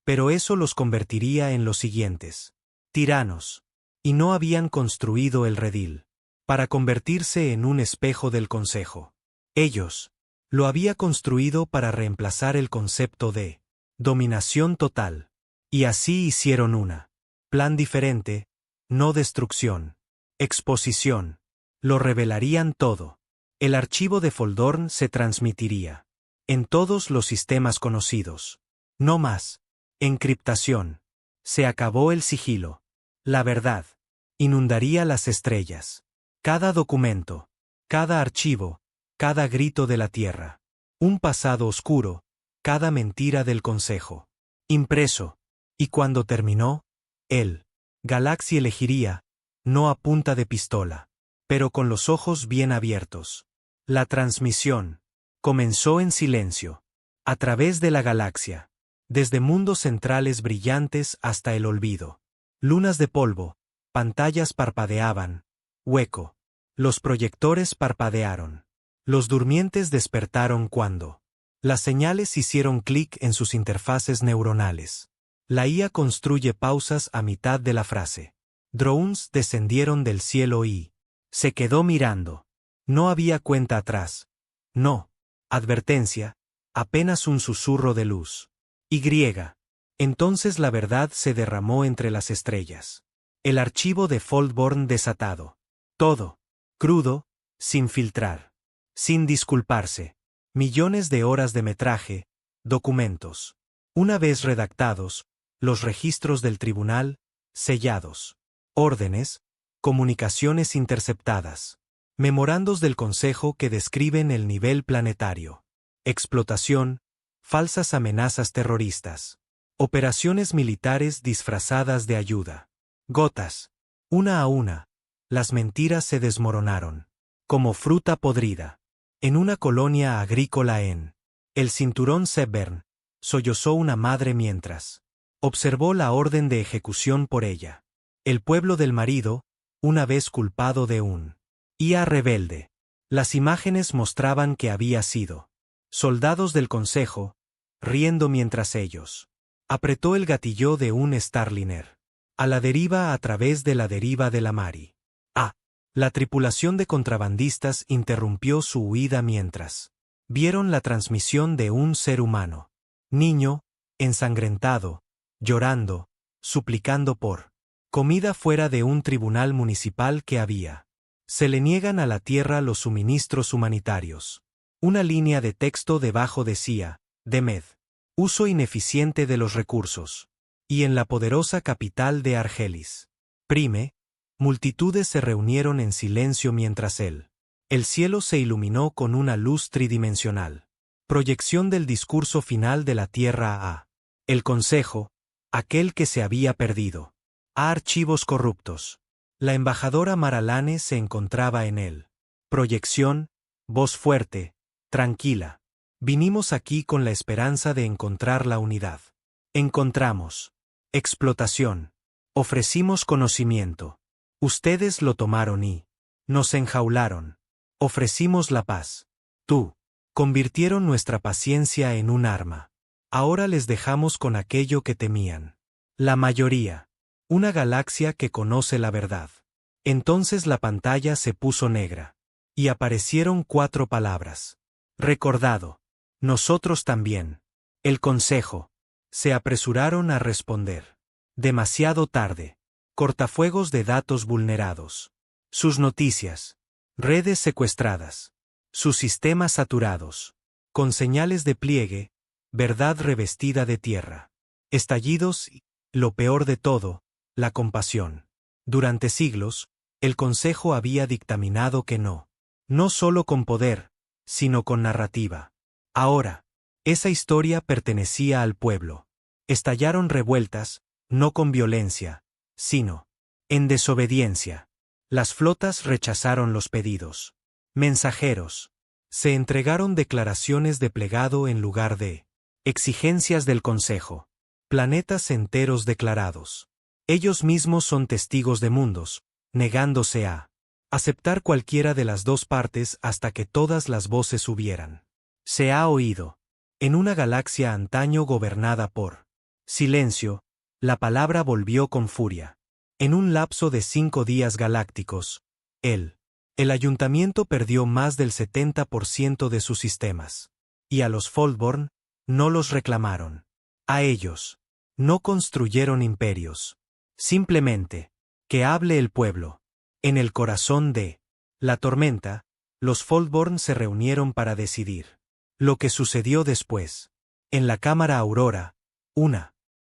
Pero eso los convertiría en los siguientes tiranos. Y no habían construido el redil para convertirse en un espejo del Consejo. Ellos lo había construido para reemplazar el concepto de dominación total. Y así hicieron plan diferente, no destrucción. Exposición. Lo revelarían todo. El archivo de Foldorn se transmitiría en todos los sistemas conocidos. No más. Encriptación. Se acabó el sigilo. La verdad inundaría las estrellas. Cada documento, cada archivo, cada grito de la Tierra. Un pasado oscuro, cada mentira del Consejo. Impreso. Y cuando terminó, él, Galaxy elegiría, no a punta de pistola, pero con los ojos bien abiertos. La transmisión. Comenzó en silencio. A través de la galaxia. Desde mundos centrales brillantes hasta el olvido. Lunas de polvo, pantallas parpadeaban. Hueco. Los proyectores parpadearon. Los durmientes despertaron cuando las señales hicieron clic en sus interfaces neuronales. La IA construye pausas a mitad de la frase. Drones descendieron del cielo y se quedó mirando. No había cuenta atrás. No. Advertencia. Apenas un susurro de luz. Y. Entonces la verdad se derramó entre las estrellas. El archivo de Foldborn desatado. Todo. Crudo, sin filtrar. Sin disculparse. Millones de horas de metraje, documentos. Una vez redactados, los registros del tribunal, sellados. Órdenes, comunicaciones interceptadas. Memorandos del Consejo que describen el nivel planetario. Explotación, falsas amenazas terroristas. Operaciones militares disfrazadas de ayuda. Gotas. Una a una, las mentiras se desmoronaron. Como fruta podrida. En una colonia agrícola en el cinturón Severn, sollozó una madre mientras observó la orden de ejecución por ella. El pueblo del marido, una vez culpado de un IA rebelde. Las imágenes mostraban que había sido soldados del Consejo, riendo mientras ellos apretó el gatillo de un Starliner. A la deriva a través de la deriva de la Mari. La tripulación de contrabandistas interrumpió su huida mientras vieron la transmisión de un ser humano. Niño, ensangrentado, llorando, suplicando por comida fuera de un tribunal municipal que había. Se le niegan a la tierra los suministros humanitarios. Una línea de texto debajo decía, Demed. Uso ineficiente de los recursos. Y en la poderosa capital de Argelis. Prime. Multitudes se reunieron en silencio mientras el cielo se iluminó con una luz tridimensional. Proyección del discurso final de la Tierra a el Consejo, aquel que se había perdido. A archivos corruptos. La embajadora Maralane se encontraba en él. Proyección, voz fuerte, tranquila. Vinimos aquí con la esperanza de encontrar la unidad. Encontramos. Explotación. Ofrecimos conocimiento. Ustedes lo tomaron y nos enjaularon. Ofrecimos la paz. Tú. Convirtieron nuestra paciencia en un arma. Ahora les dejamos con aquello que temían. La mayoría. Una galaxia que conoce la verdad. Entonces la pantalla se puso negra. Y aparecieron 4 palabras. Recordado. Nosotros también. El Consejo. Se apresuraron a responder. Demasiado tarde. Cortafuegos de datos vulnerados. Sus noticias. Redes secuestradas. Sus sistemas saturados. Con señales de pliegue, verdad revestida de tierra. Estallidos y, lo peor de todo, la compasión. Durante siglos, el Consejo había dictaminado que no. No solo con poder, sino con narrativa. Ahora, esa historia pertenecía al pueblo. Estallaron revueltas, no con violencia, sino en desobediencia. Las flotas rechazaron los pedidos. Mensajeros. Se entregaron declaraciones de plegado en lugar de exigencias del Consejo. Planetas enteros declarados. Ellos mismos son testigos de mundos, negándose a aceptar cualquiera de las dos partes hasta que todas las voces hubieran. Se ha oído. En una galaxia antaño gobernada por silencio, la palabra volvió con furia. En un lapso de 5 días galácticos, el ayuntamiento perdió más del 70% de sus sistemas. Y a los Foldborn, no los reclamaron. A ellos, no construyeron imperios. Simplemente, que hable el pueblo. En el corazón de la tormenta, los Foldborn se reunieron para decidir. Lo que sucedió después. En la cámara Aurora,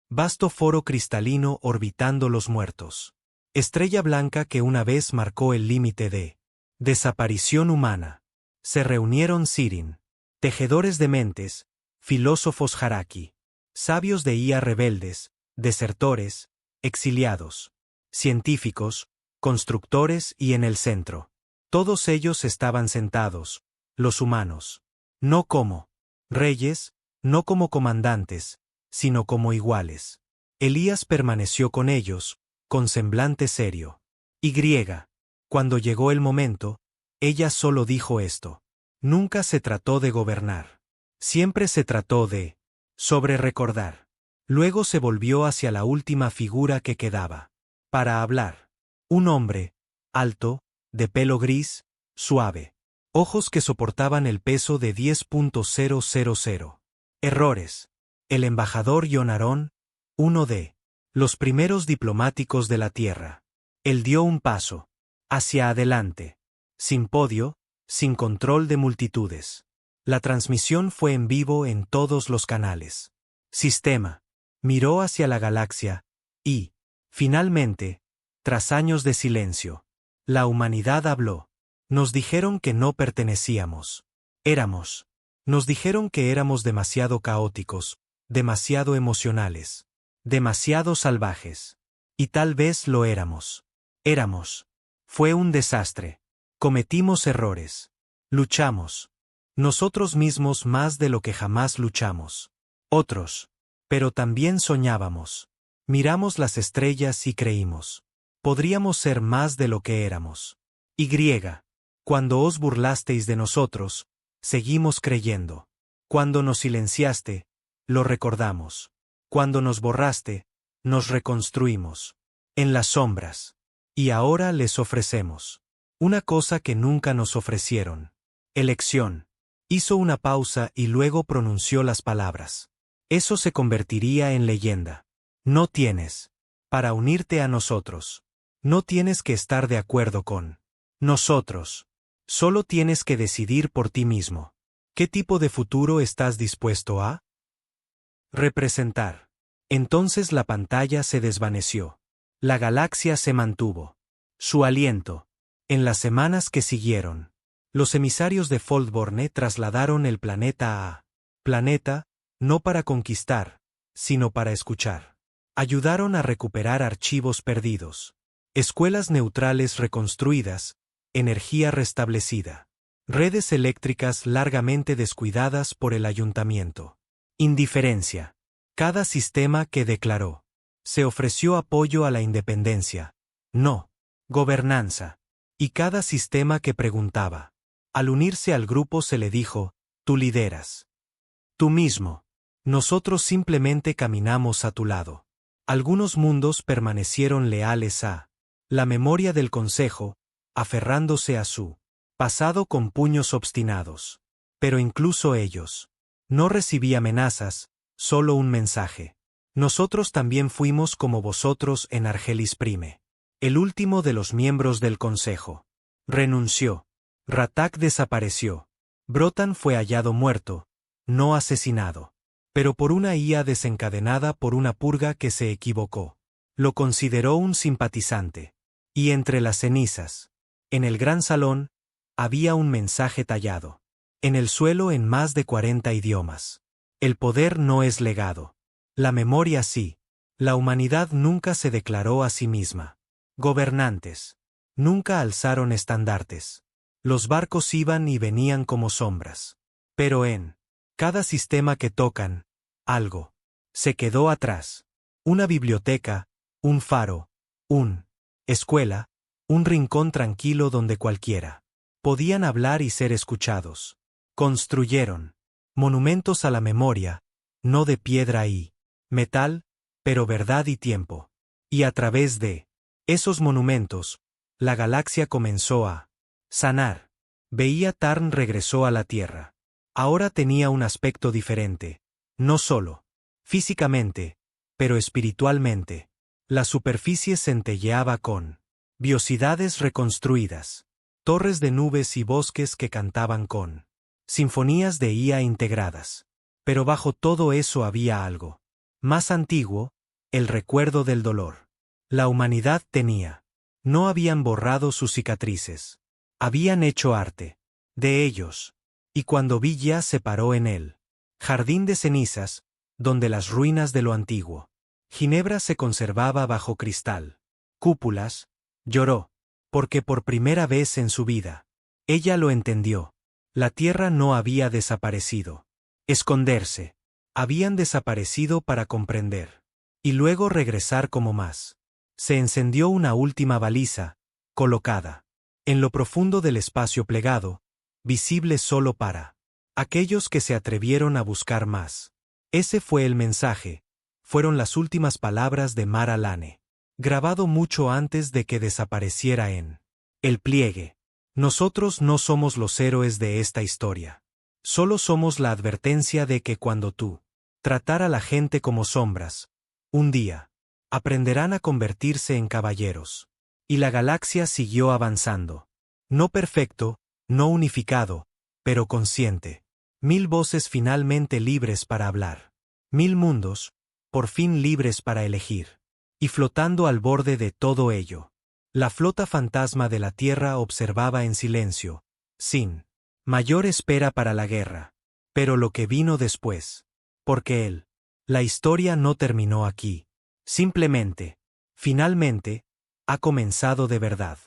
vasto foro cristalino orbitando los muertos. Estrella blanca que una vez marcó el límite de desaparición humana. Se reunieron Sirin, tejedores de mentes, filósofos Haraki, sabios de IA rebeldes, desertores, exiliados, científicos, constructores y en el centro. Todos ellos estaban sentados, los humanos. No como reyes, no como comandantes, sino como iguales. Elías permaneció con ellos, con semblante serio. Y cuando llegó el momento, ella solo dijo esto. Nunca se trató de gobernar. Siempre se trató de sobre recordar. Luego se volvió hacia la última figura que quedaba. Para hablar. Un hombre, alto, de pelo gris, suave. Ojos que soportaban el peso de 10.000. Errores. El embajador John Aaron, uno de los primeros diplomáticos de la Tierra. Él dio un paso hacia adelante. Sin podio, sin control de multitudes. La transmisión fue en vivo en todos los canales. Sistema. Miró hacia la galaxia y, finalmente, tras años de silencio, la humanidad habló. Nos dijeron que no pertenecíamos. Éramos. Nos dijeron que éramos demasiado caóticos, demasiado emocionales, demasiado salvajes. Y tal vez lo éramos. Éramos. Fue un desastre. Cometimos errores. Luchamos. Nosotros mismos más de lo que jamás luchamos. Otros. Pero también soñábamos. Miramos las estrellas y creímos. Podríamos ser más de lo que éramos. Y cuando os burlasteis de nosotros, seguimos creyendo. Cuando nos silenciaste, lo recordamos. Cuando nos borraste, nos reconstruimos. En las sombras. Y ahora les ofrecemos una cosa que nunca nos ofrecieron. Elección. Hizo una pausa y luego pronunció las palabras. Eso se convertiría en leyenda. No tienes para unirte a nosotros. No tienes que estar de acuerdo con nosotros. Solo tienes que decidir por ti mismo. ¿Qué tipo de futuro estás dispuesto a representar? Entonces la pantalla se desvaneció. La galaxia se mantuvo. Su aliento. En las semanas que siguieron, los emisarios de Foldborne trasladaron el planeta a planeta, no para conquistar, sino para escuchar. Ayudaron a recuperar archivos perdidos. Escuelas neutrales reconstruidas, energía restablecida. Redes eléctricas largamente descuidadas por el ayuntamiento. Indiferencia. Cada sistema que declaró. Se ofreció apoyo a la independencia. No. Gobernanza. Y cada sistema que preguntaba. Al unirse al grupo se le dijo, tú lideras. Tú mismo. Nosotros simplemente caminamos a tu lado. Algunos mundos permanecieron leales a la memoria del Consejo, aferrándose a su pasado con puños obstinados. Pero incluso ellos. No recibí amenazas, solo un mensaje. Nosotros también fuimos como vosotros en Argelis Prime. El último de los miembros del Consejo renunció. Ratak desapareció. Brotan fue hallado muerto, no asesinado. Pero por una IA desencadenada por una purga que se equivocó. Lo consideró un simpatizante. Y entre las cenizas, en el gran salón, había un mensaje tallado. En el suelo en más de 40 idiomas. El poder no es legado. La memoria sí. La humanidad nunca se declaró a sí misma. Gobernantes. Nunca alzaron estandartes. Los barcos iban y venían como sombras. Pero en cada sistema que tocan, algo se quedó atrás. Una biblioteca, un faro, un escuela, un rincón tranquilo donde cualquiera podían hablar y ser escuchados. Construyeron monumentos a la memoria, no de piedra y metal, pero verdad y tiempo. Y a través de esos monumentos, la galaxia comenzó a sanar. Veía Tarn regresó a la Tierra. Ahora tenía un aspecto diferente, no solo físicamente, pero espiritualmente. La superficie centelleaba con biosidades reconstruidas, torres de nubes y bosques que cantaban con sinfonías de IA integradas. Pero bajo todo eso había algo más antiguo, el recuerdo del dolor. La humanidad tenía. No habían borrado sus cicatrices. Habían hecho arte de ellos. Y cuando Villa se paró en él, jardín de cenizas, donde las ruinas de lo antiguo, Ginebra se conservaba bajo cristal, cúpulas, lloró, porque por primera vez en su vida, ella lo entendió. La Tierra no había desaparecido. Esconderse. Habían desaparecido para comprender. Y luego regresar como más. Se encendió una última baliza, colocada en lo profundo del espacio plegado, visible solo para aquellos que se atrevieron a buscar más. Ese fue el mensaje, fueron las últimas palabras de Mara Lane, grabado mucho antes de que desapareciera en el pliegue. Nosotros no somos los héroes de esta historia. Solo somos la advertencia de que cuando tú tratar a la gente como sombras, un día aprenderán a convertirse en caballeros. Y la galaxia siguió avanzando. No perfecto, no unificado, pero consciente. 1000 voces finalmente libres para hablar. 1000 mundos, por fin libres para elegir. Y flotando al borde de todo ello, la flota fantasma de la Tierra observaba en silencio, sin mayor espera para la guerra. Pero lo que vino después. Porque la historia no terminó aquí. Simplemente, finalmente, ha comenzado de verdad.